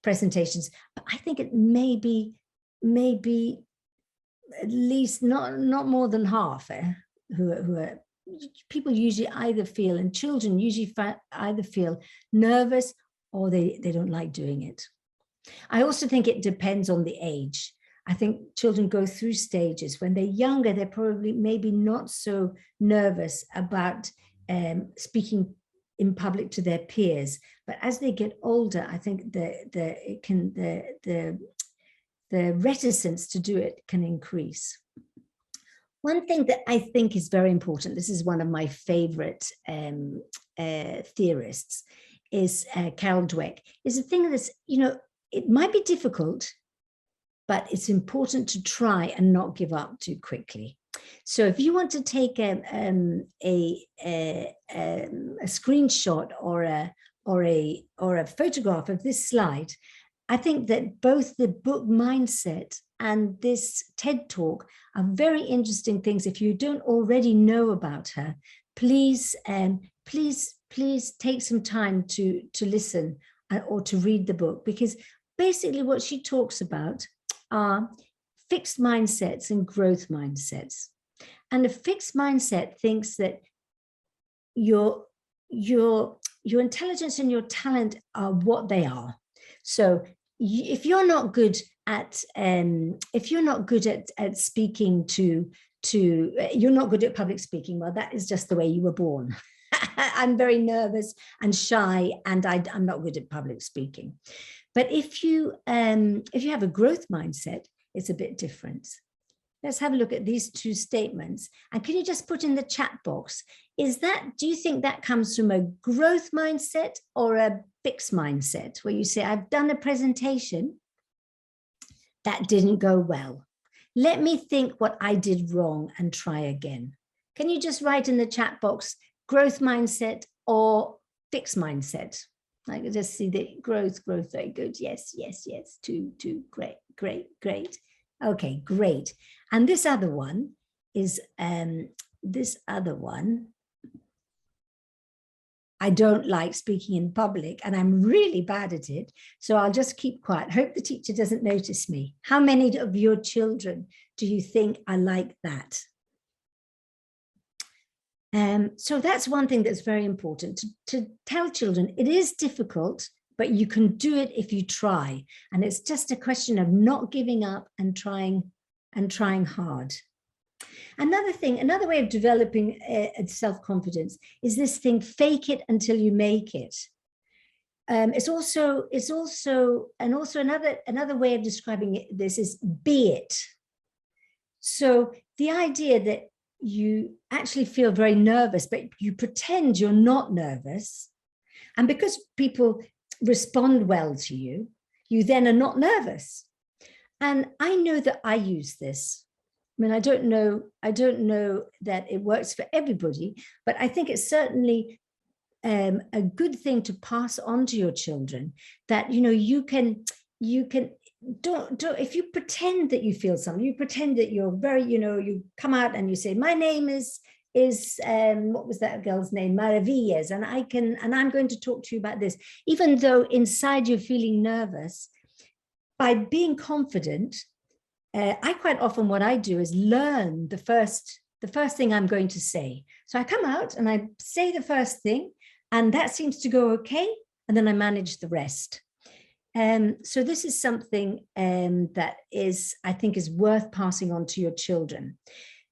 presentations, but I think it may be at least not more than half who are people usually either feel, and children usually either feel nervous or they don't like doing it. I also think it depends on the age. I think children go through stages. When they're younger, they're probably maybe not so nervous about speaking in public to their peers. But as they get older, I think the reticence to do it can increase. One thing that I think is very important, this is one of my favorite theorists, is Carol Dweck, is the thing that's, you know, it might be difficult, but it's important to try and not give up too quickly. So if you want to take a screenshot or a photograph of this slide, I think that both the book Mindset and this TED Talk are very interesting things. If you don't already know about her, please take some time to listen or to read the book, because basically what she talks about are fixed mindsets and growth mindsets. And a fixed mindset thinks that your intelligence and your talent are what they are. So if you're not good at speaking you're not good at public speaking, well, that is just the way you were born. I'm very nervous and shy, and I'm not good at public speaking. But if you have a growth mindset, it's a bit different. Let's have a look at these two statements. And can you just put in the chat box, do you think that comes from a growth mindset or a fixed mindset, where you say, I've done a presentation that didn't go well. Let me think what I did wrong and try again. Can you just write in the chat box, growth mindset or fixed mindset? I can just see the growth, very good. Yes, two, great. Okay, great. And this other one is, I don't like speaking in public and I'm really bad at it, so I'll just keep quiet. Hope the teacher doesn't notice me. How many of your children do you think are like that? So that's one thing that's very important, to tell children it is difficult, but you can do it if you try. And it's just a question of not giving up and trying hard. Another thing, another way of developing self-confidence is this thing, fake it until you make it. It's also another way of describing this is be it. So the idea that you actually feel very nervous, but you pretend you're not nervous. And because people respond well to you, you then are not nervous. And I know that I use this. I mean, I don't know that it works for everybody, but I think it's certainly a good thing to pass on to your children, that, you know, you can don't if you pretend that you feel something, you pretend that you're very, you know, you come out and you say, my name is what was that girl's name, Maravillas, and I'm going to talk to you about this, even though inside you're feeling nervous. By being confident, I quite often, what I do is learn the first thing I'm going to say. So I come out and I say the first thing, and that seems to go okay, and then I manage the rest. So this is something that I think is worth passing on to your children.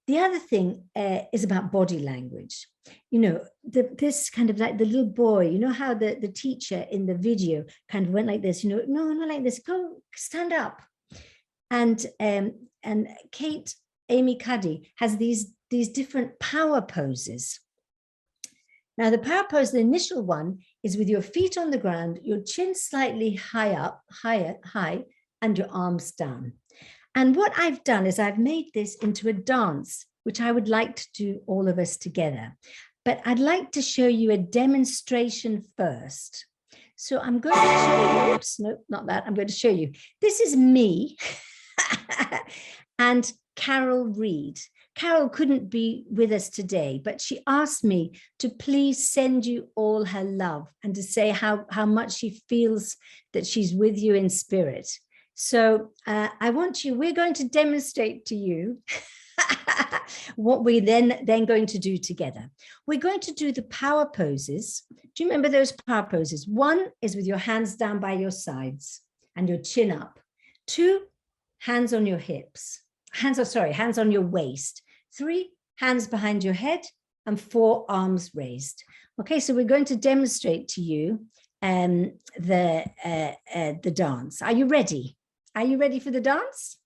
The other thing is about body language. You know, this kind of like the little boy, you know how the teacher in the video kind of went like this, you know, no, not like this, go stand up. And Kate Amy Cuddy has these different power poses. Now the power pose, the initial one, is with your feet on the ground, your chin slightly high, and your arms down. And what I've done is I've made this into a dance, which I would like to do all of us together. But I'd like to show you a demonstration first. So I'm going to show you, oops, no, not that, I'm going to show you. This is me and Carol Reed. Carol couldn't be with us today, but she asked me to please send you all her love and to say how much she feels that she's with you in spirit. So we're going to demonstrate to you what we're then going to do together. We're going to do the power poses. Do you remember those power poses? One is with your hands down by your sides and your chin up. 2, hands on your hips. Hands on your waist. 3, hands behind your head, and 4, arms raised. Okay, so we're going to demonstrate to you the dance. Are you ready? Are you ready for the dance?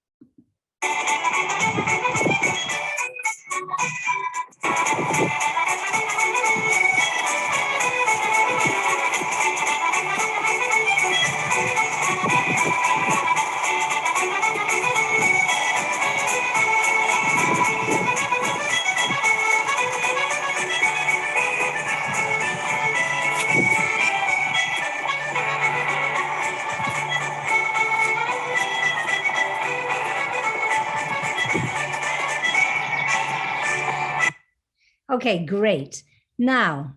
Okay, great. Now,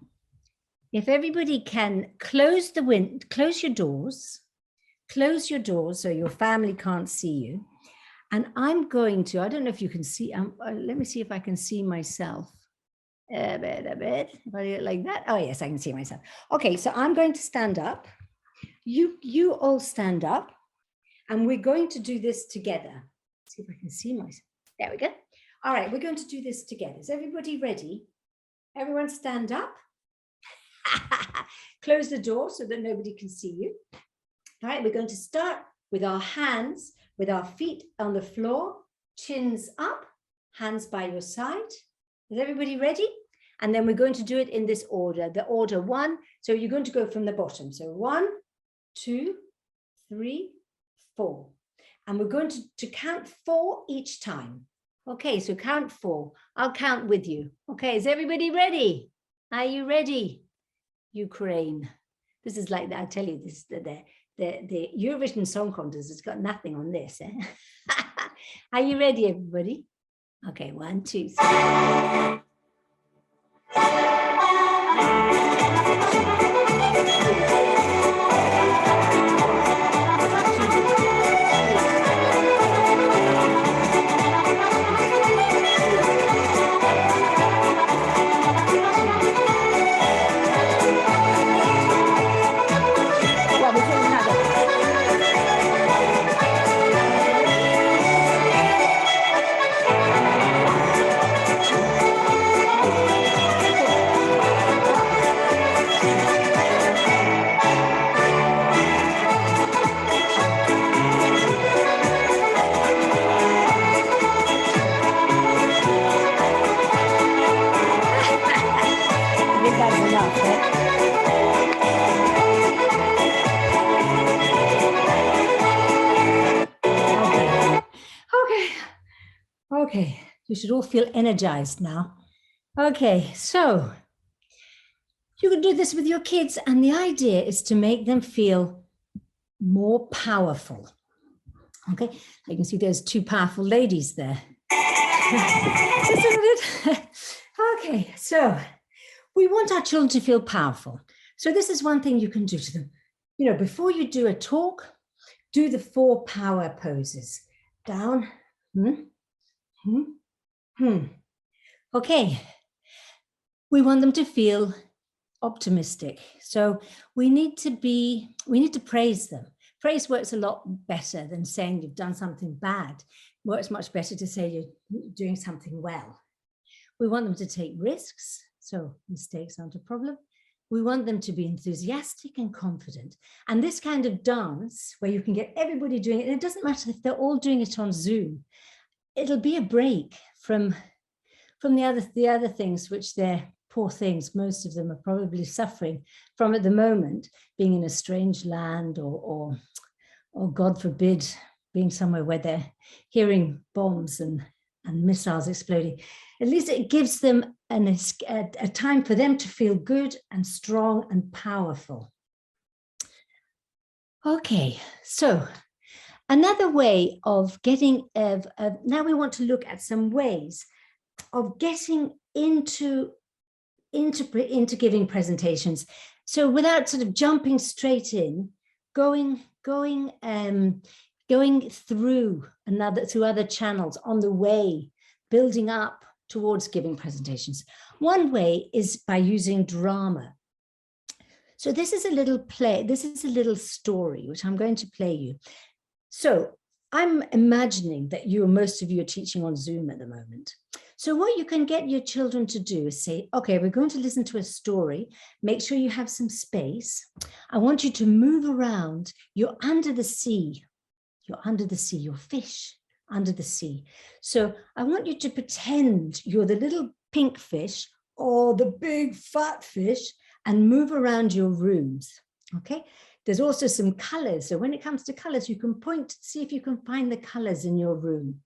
if everybody can close your doors so your family can't see you. And I'm going to, I don't know if you can see, let me see if I can see myself. A bit. If I do it like that. Oh yes, I can see myself. Okay, so I'm going to stand up. You all stand up, and we're going to do this together. Let's see if I can see myself. There we go. All right, we're going to do this together. Is everybody ready? Everyone stand up. Close the door so that nobody can see you. All right, we're going to start with our hands, with our feet on the floor, chins up, hands by your side. Is everybody ready? And then we're going to do it in this order, the order 1. So you're going to go from the bottom. So 1, 2, 3, 4. And we're going to count 4 each time. Okay, so count 4. I'll count with you. Okay, is everybody ready? Are you ready? Ukraine. This is like that. I tell you, this the Eurovision Song Contest has got nothing on this. Eh? Are you ready, everybody? Okay, 1, 2, 3. Okay, you should all feel energized now. Okay, so you can do this with your kids, and the idea is to make them feel more powerful. Okay, you can see there's two powerful ladies there. Okay, so we want our children to feel powerful. So this is one thing you can do to them. You know, before you do a talk, do the 4 power poses. Down. Okay. We want them to feel optimistic. So we need to praise them. Praise works a lot better than saying you've done something bad. It works much better to say you're doing something well. We want them to take risks. So mistakes aren't a problem. We want them to be enthusiastic and confident. And this kind of dance where you can get everybody doing it, and it doesn't matter if they're all doing it on Zoom, it'll be a break from the other things which they're poor things. Most of them are probably suffering from at the moment, being in a strange land or God forbid, being somewhere where they're hearing bombs and missiles exploding. At least it gives them a time for them to feel good and strong and powerful. Okay, so another way of getting, now we want to look at some ways of getting into giving presentations. So without sort of jumping straight in, going through other channels on the way, building up towards giving presentations. One way is by using drama. So this is a little play, this is a little story, which I'm going to play you. So I'm imagining that most of you are teaching on Zoom at the moment. So what you can get your children to do is say, okay, we're going to listen to a story. Make sure you have some space. I want you to move around. You're under the sea. You're under the sea, you're fish under the sea. So I want you to pretend you're the little pink fish or the big fat fish and move around your rooms, okay? There's also some colors. So when it comes to colors, you can point, see if you can find the colors in your room.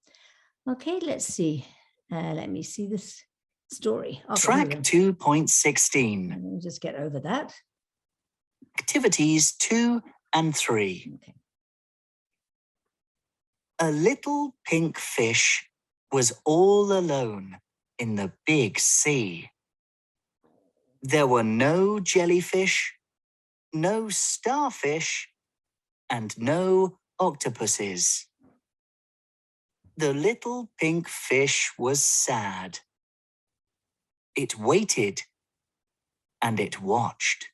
Okay, let's see. Let me see this story. Okay, Track 2.16. Let me just get over that. Activities 2 and 3. Okay. A little pink fish was all alone in the big sea. There were no jellyfish, no starfish, and no octopuses. The little pink fish was sad. It waited and it watched.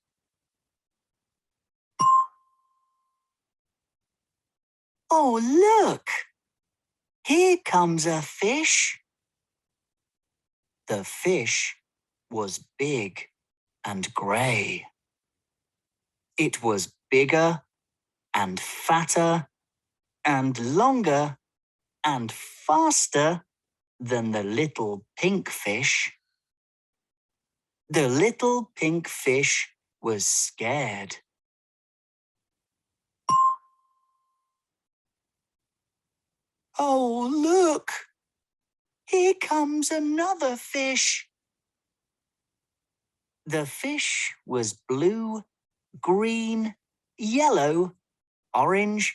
Oh, look! Here comes a fish. The fish was big and grey. It was bigger and fatter and longer and faster than the little pink fish. The little pink fish was scared. Oh, look! Here comes another fish. The fish was blue, green, yellow, orange,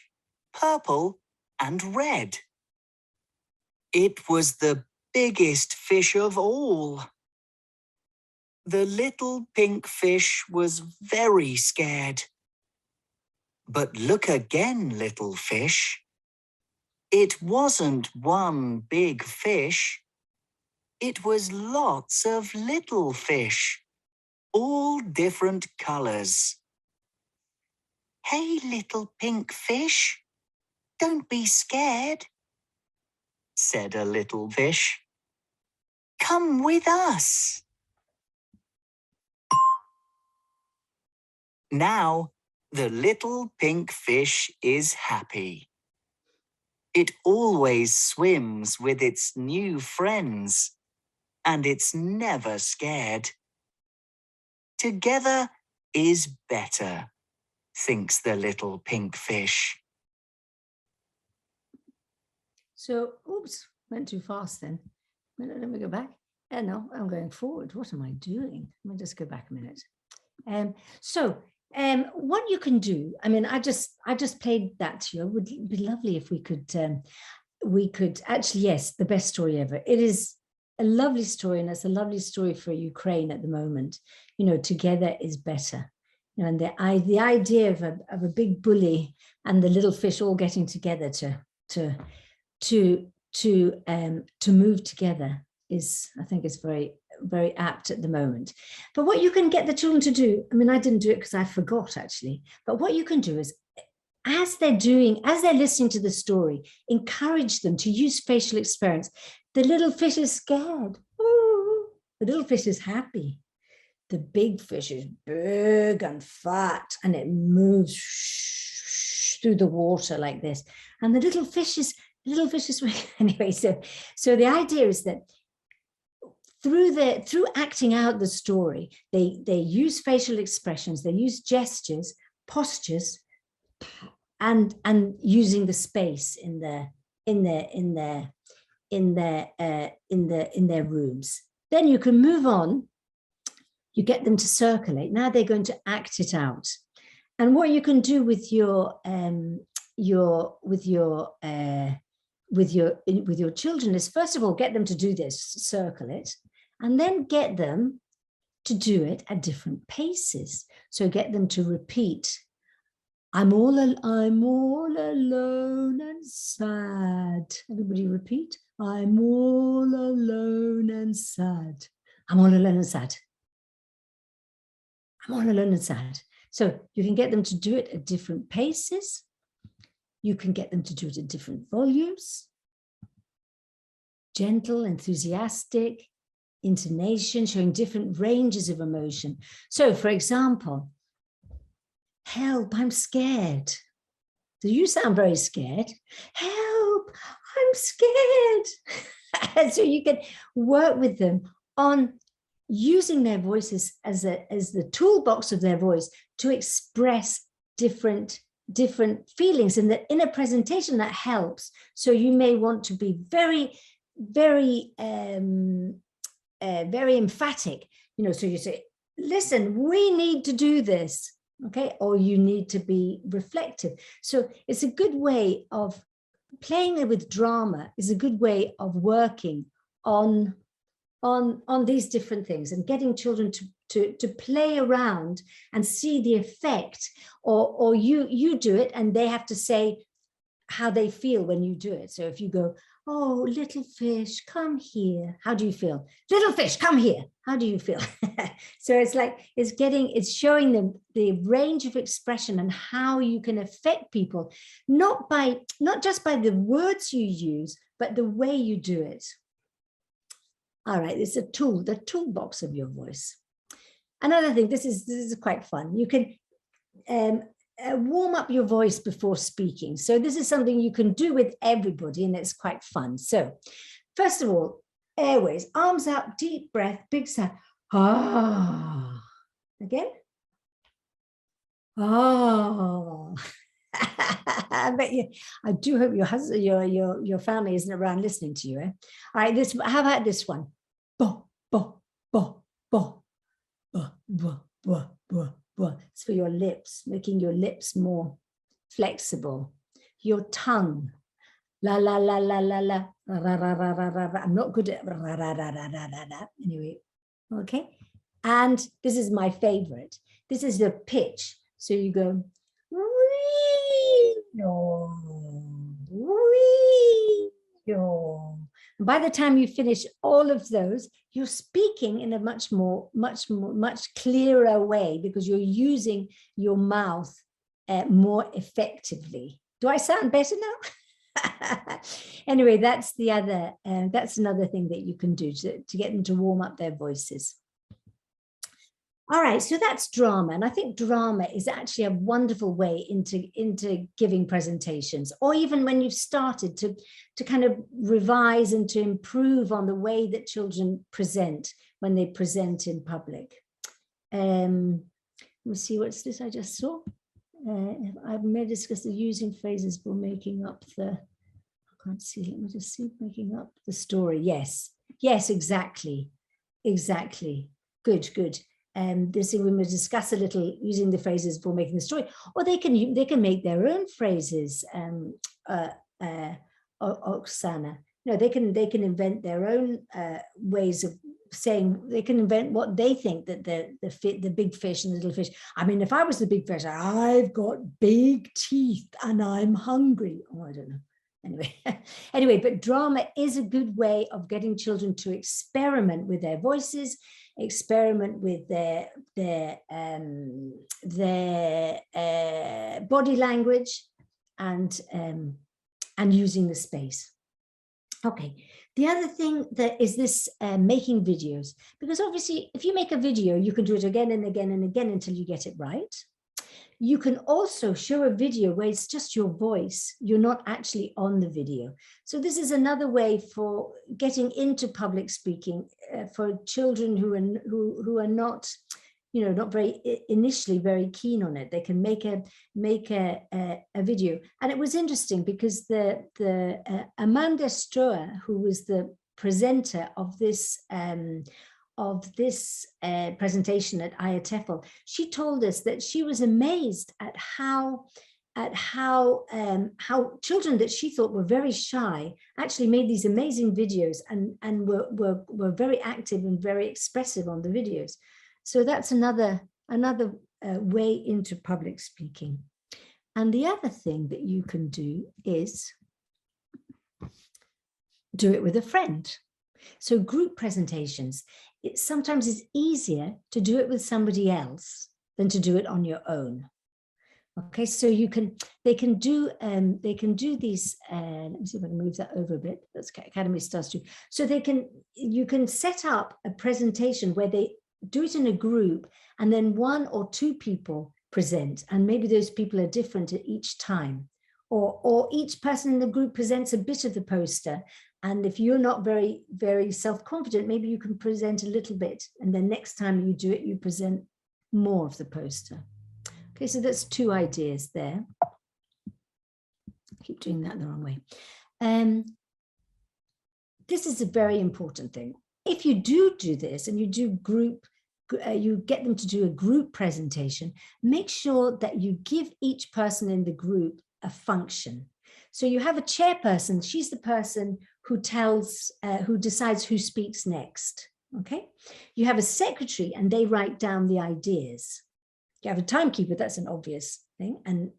purple, and red. It was the biggest fish of all. The little pink fish was very scared. But look again, little fish. It wasn't one big fish. It was lots of little fish, all different colors. Hey, little pink fish, don't be scared, said a little fish. Come with us. Now, the little pink fish is happy. It always swims with its new friends, and it's never scared. Together is better, thinks the little pink fish. So, oops, went too fast then. Let me go back. No, I'm going forward. What am I doing? Let me just go back a minute. What you can do, I mean, I just played that to you. It would be lovely if we could actually, yes, the best story ever. It is a lovely story, and it's a lovely story for Ukraine at the moment. You know, together is better. You know, and the idea of a big bully and the little fish all getting together to move together is, I think, is very, very apt at the moment. But what you can get the children to do, I mean, I didn't do it because I forgot actually, but what you can do is, as they're listening to the story, encourage them to use facial expressions. The little fish is scared. Ooh, the little fish is happy. The big fish is big and fat, and it moves through the water like this. And the little fish is anyway. So the idea is that through acting out the story, they use facial expressions, they use gestures, postures, and using the space in their rooms. Then you can move on. You get them to circulate. Now they're going to act it out. And what you can do with your children is, first of all, get them to do this, circle it, and then get them to do it at different paces. So get them to repeat, I'm all alone and sad. Everybody repeat, I'm all alone and sad. I'm all alone and sad. I'm all alone and sad. So you can get them to do it at different paces. You can get them to do it at different volumes. Gentle, enthusiastic, intonation, showing different ranges of emotion. So for example, help, I'm scared. Do you sound very scared? Help, I'm scared. And so you can work with them on using their voices as the toolbox of their voice to express different feelings, and that in a presentation that helps. So you may want to be very, very, very emphatic, you know, so you say, listen, we need to do this, okay? Or you need to be reflective. So it's a good way of playing with drama, is a good way of working on these different things and getting children to play around and see the effect, or you do it and they have to say how they feel when you do it. So if you go, oh, little fish, come here. How do you feel? Little fish, come here. How do you feel? So it's like, it's showing them the range of expression and how you can affect people, not just by the words you use, but the way you do it. All right, it's a tool, the toolbox of your voice. Another thing, this is quite fun. You can warm up your voice before speaking. So this is something you can do with everybody, and it's quite fun. So first of all, airways, arms out, deep breath, big sigh. Ah. Again. Oh. I do hope your husband, your family isn't around listening to you. Eh? All right, how about this one? Bo, bo, bo, bo, bo, bo, bo, bo, bo. It's for your lips, making your lips more flexible. Your tongue. La la la la la la. Ra, ra, ra, ra, ra, ra. I'm not good at ra, ra, ra, ra, ra, ra, ra. Anyway, okay. And this is my favorite. This is the pitch. So you go. By the time you finish all of those, you're speaking in a much clearer way, because you're using your mouth more effectively. Do I sound better now? Anyway, that's another thing that you can do to get them to warm up their voices. All right, so that's drama. And I think drama is actually a wonderful way into giving presentations, or even when you've started to kind of revise and to improve on the way that children present when they present in public. Let me see, what's this I just saw? I may discuss the using phrases for making up the, I can't see. Let me just see, making up the story. Yes, yes, exactly. Good. This thing we will discuss a little using the phrases for making the story, or they can make their own phrases. Oksana, no, they can invent their own ways of saying. They can invent what they think that the big fish and the little fish. I mean, if I was the big fish, I've got big teeth and I'm hungry. Oh, I don't know. Anyway, but drama is a good way of getting children to experiment with their voices, experiment with their body language, and using the space. Okay, the other thing that is this making videos, because obviously if you make a video, you can do it again and again and again until you get it right. You can also show a video where it's just your voice. You're not actually on the video. So this is another way for getting into public speaking for children who are not, not very initially very keen on it. They can make a video. And it was interesting because the Amanda Stroer, who was the presenter of this presentation at IATEFL, she told us that she was amazed at how children that she thought were very shy actually made these amazing videos and were very active and very expressive on the videos. So that's another way into public speaking. And the other thing that you can do is do it with a friend. So group presentations, sometimes it's easier to do it with somebody else than to do it on your own. Okay, so they can do these. Let me see if I can move that over a bit. That's Academy Stars too. So you can set up a presentation where they do it in a group, and then one or two people present, and maybe those people are different at each time, or each person in the group presents a bit of the poster. And if you're not very, very self-confident, maybe you can present a little bit, and then next time you do it, you present more of the poster. Okay, so that's two ideas there. I keep doing that the wrong way. This is a very important thing. If you do this and you do group, you get them to do a group presentation, make sure that you give each person in the group a function. So you have a chairperson, she's the person who decides who speaks next, okay? You have a secretary and they write down the ideas. You have a timekeeper, that's an obvious thing, and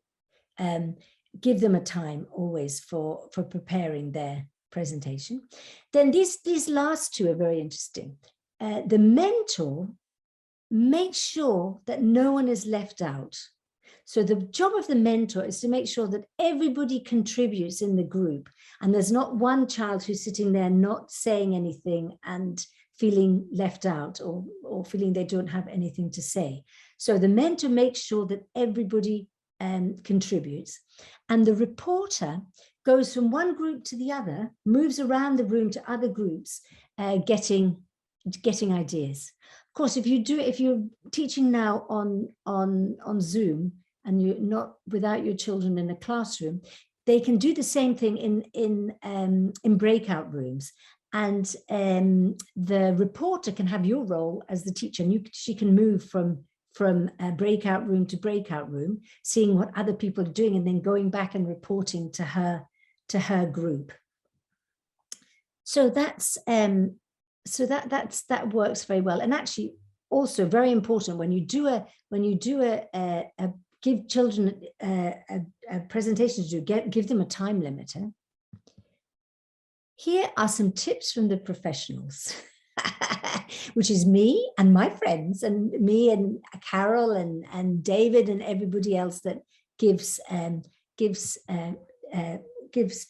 give them a time always for preparing their presentation. Then these last two are very interesting. The mentor makes sure that no one is left out. So the job of the mentor is to make sure that everybody contributes in the group, and there's not one child who's sitting there not saying anything and feeling left out or feeling they don't have anything to say. So the mentor makes sure that everybody contributes, and the reporter goes from one group to the other, moves around the room to other groups, getting ideas. Of course, if you're teaching now on Zoom and you're not without your children in a classroom, they can do the same thing in breakout rooms. And the reporter can have your role as the teacher, and she can move from a breakout room to breakout room, seeing what other people are doing, and then going back and reporting to her group. So that works very well. And actually, also very important when you give children a presentation to do, give them a time limiter. Here are some tips from the professionals, which is me and my friends, and me and Carol and David and everybody else that gives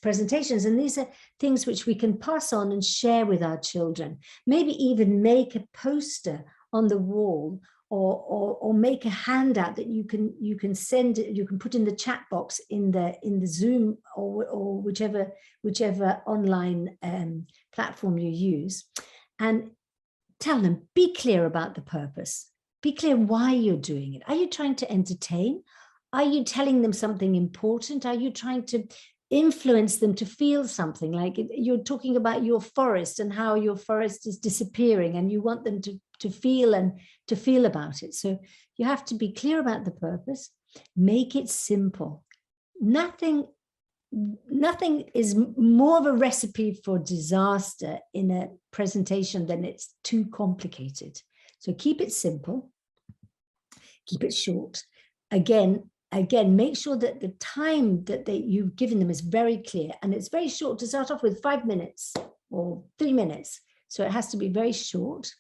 presentations. And these are things which we can pass on and share with our children. Maybe even make a poster on the wall, or make a handout that you can send, you can put in the chat box in the Zoom or whichever online platform you use, and tell them, be clear about the purpose, be clear why you're doing it. Are you trying to entertain? Are you telling them something important? Are you trying to influence them to feel something. Like you're talking about your forest and how your forest is disappearing, and you want them to feel about it. So you have to be clear about the purpose, make it simple. Nothing is more of a recipe for disaster in a presentation than it's too complicated. So keep it simple, keep it short. Again, make sure that the time that you've given them is very clear, and it's very short. To start off with 5 minutes or 3 minutes. So it has to be very short.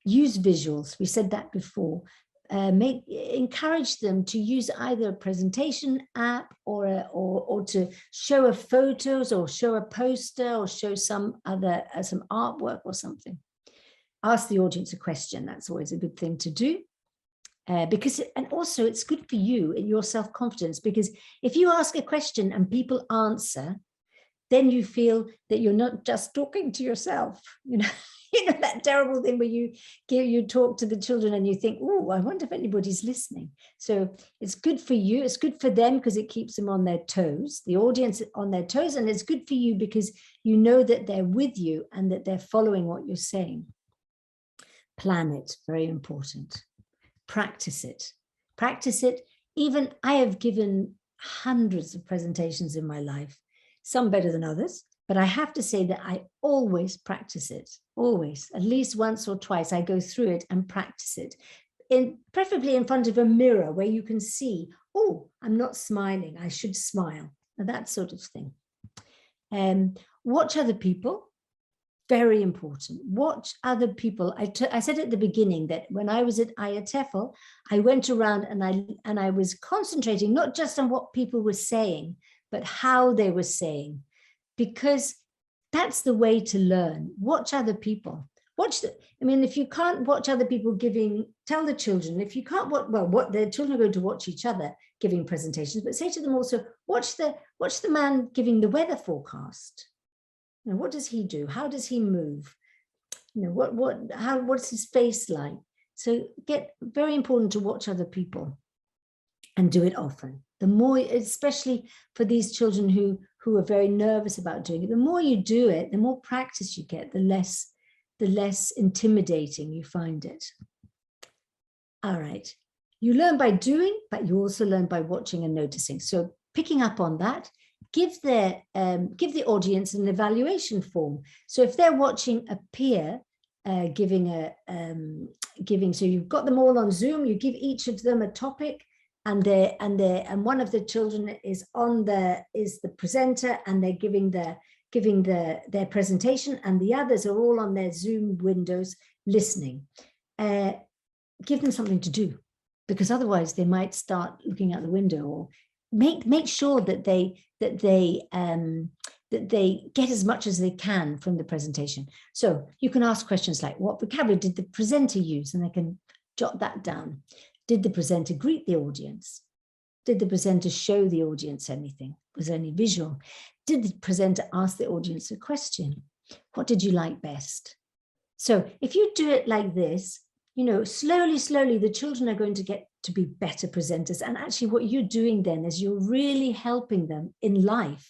Use visuals. We said that before. Encourage them to use either a presentation app or to show photos or show a poster or show some artwork or something. Ask the audience a question. That's always a good thing to do. And also it's good for you and your self-confidence, because if you ask a question and people answer, then you feel that you're not just talking to yourself, you know. You know, that terrible thing where you talk to the children and you think, oh, I wonder if anybody's listening. So it's good for you. It's good for them because it keeps them on their toes, the audience on their toes. And it's good for you because you know that they're with you and that they're following what you're saying. Plan it, very important. Practice it. Practice it. Even I have given hundreds of presentations in my life, some better than others. But I have to say that I always practice it, always, at least once or twice. I go through it and practice it, preferably in front of a mirror where you can see, oh, I'm not smiling, I should smile, that sort of thing. Watch other people, very important. Watch other people. I said at the beginning that when I was at IATEFL, I went around and I was concentrating not just on what people were saying, but how they were saying. Because that's the way to learn. Watch other people. If you can't watch other people tell the children, if you can't watch, what the children are going to watch each other giving presentations, but say to them also, watch the man giving the weather forecast. You know, what does he do? How does he move? You know, what's his face like? So very important to watch other people and do it often. The more, especially for these children who are very nervous about doing it, the more you do it, the more practice you get, the less intimidating you find it. All right. You learn by doing, but you also learn by watching and noticing. So picking up on that, give the audience an evaluation form. So if they're watching a peer giving, so you've got them all on Zoom, you give each of them a topic, and one of the children is the presenter, and they're giving their presentation, and the others are all on their Zoom windows listening. Give them something to do, because otherwise they might start looking out the window. Or make sure that they get as much as they can from the presentation. So you can ask questions like, what vocabulary did the presenter use? And they can jot that down. Did the presenter greet the audience? Did the presenter show the audience anything? Was there any visual? Did the presenter ask the audience a question? What did you like best? So if you do it like this, you know, slowly, the children are going to get to be better presenters. And actually what you're doing then is you're really helping them in life,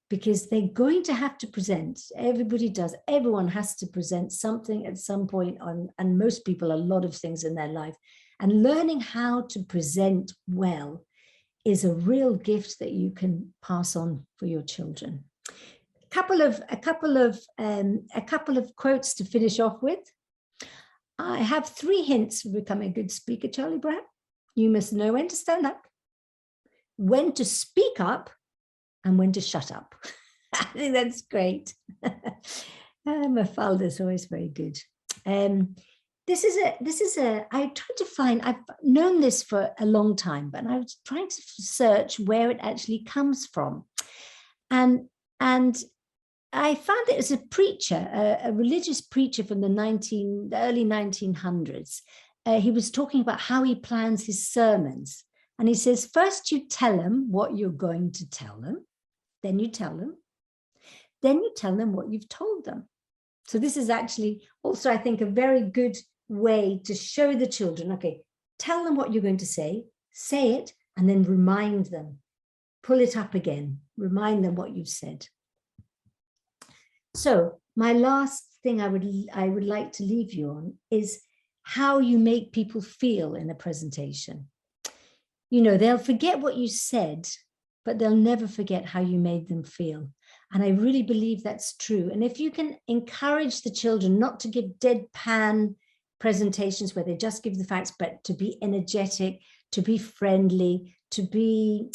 because they're going to have to present. Everybody does. Everyone has to present something at some point on, and most people, a lot of things in their life. And learning how to present well is a real gift that you can pass on for your children. A couple of quotes to finish off with. I have 3 hints for becoming a good speaker, Charlie Brown. You must know when to stand up, when to speak up, and when to shut up. I think that's great. Mafalda's always very good. I tried to find, I've known this for a long time, but I was trying to search where it actually comes from. And I found it as a preacher, a religious preacher from the early 1900s. He was talking about how he plans his sermons. And he says, first you tell them what you're going to tell them, then you tell them what you've told them. So this is actually also, I think, a very good way to show the children, okay, tell them what you're going to say it, and then remind them. pull it up again, remind them what you've said. So my last thing I would like to leave you on is how you make people feel in a presentation. You know, they'll forget what you said, but they'll never forget how you made them feel. And I really believe that's true. And if you can encourage the children not to give deadpan presentations where they just give the facts, but to be energetic, to be friendly, to be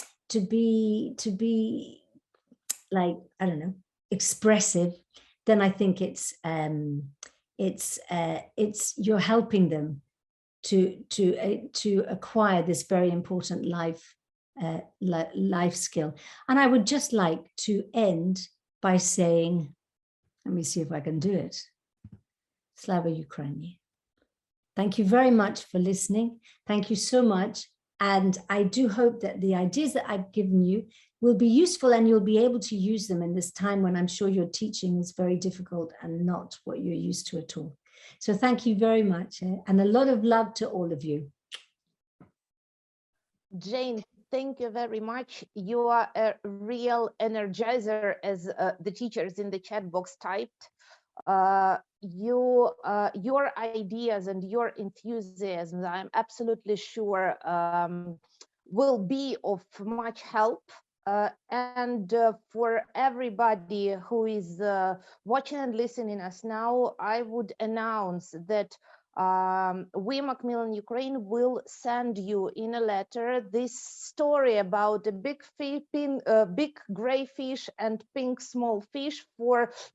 like, I don't know, expressive, then I think you're helping them to acquire this very important life skill. And I would just like to end by saying, let me see if I can do it. Slava Ukrainian. Thank you very much for listening. Thank you so much. And I do hope that the ideas that I've given you will be useful and you'll be able to use them in this time when I'm sure your teaching is very difficult and not what you're used to at all. So thank you very much, and a lot of love to all of you. Jane, thank you very much. You are a real energizer, as the teachers in the chat box typed. Your ideas and your enthusiasm, I'm absolutely sure, will be of much help. And for everybody who is watching and listening us now, I would announce that we, Macmillan Ukraine, will send you in a letter this story about a big gray fish and pink small fish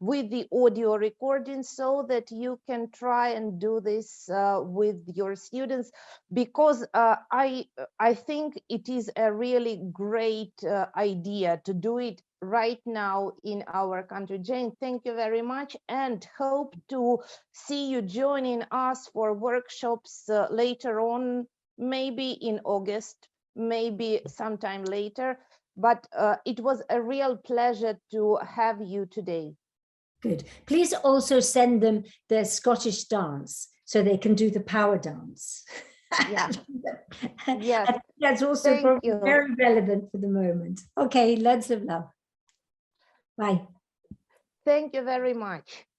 with the audio recording, so that you can try and do this with your students, because I think it is a really great idea to do it right now in our country. Jane, thank you very much, and hope to see you joining us for workshops later on, maybe in August, maybe sometime later. But it was a real pleasure to have you today. Good. Please also send them their Scottish dance so they can do the power dance. Yeah. Yes. I think that's also probably very relevant for the moment. Okay, lots of love. Bye. Thank you very much.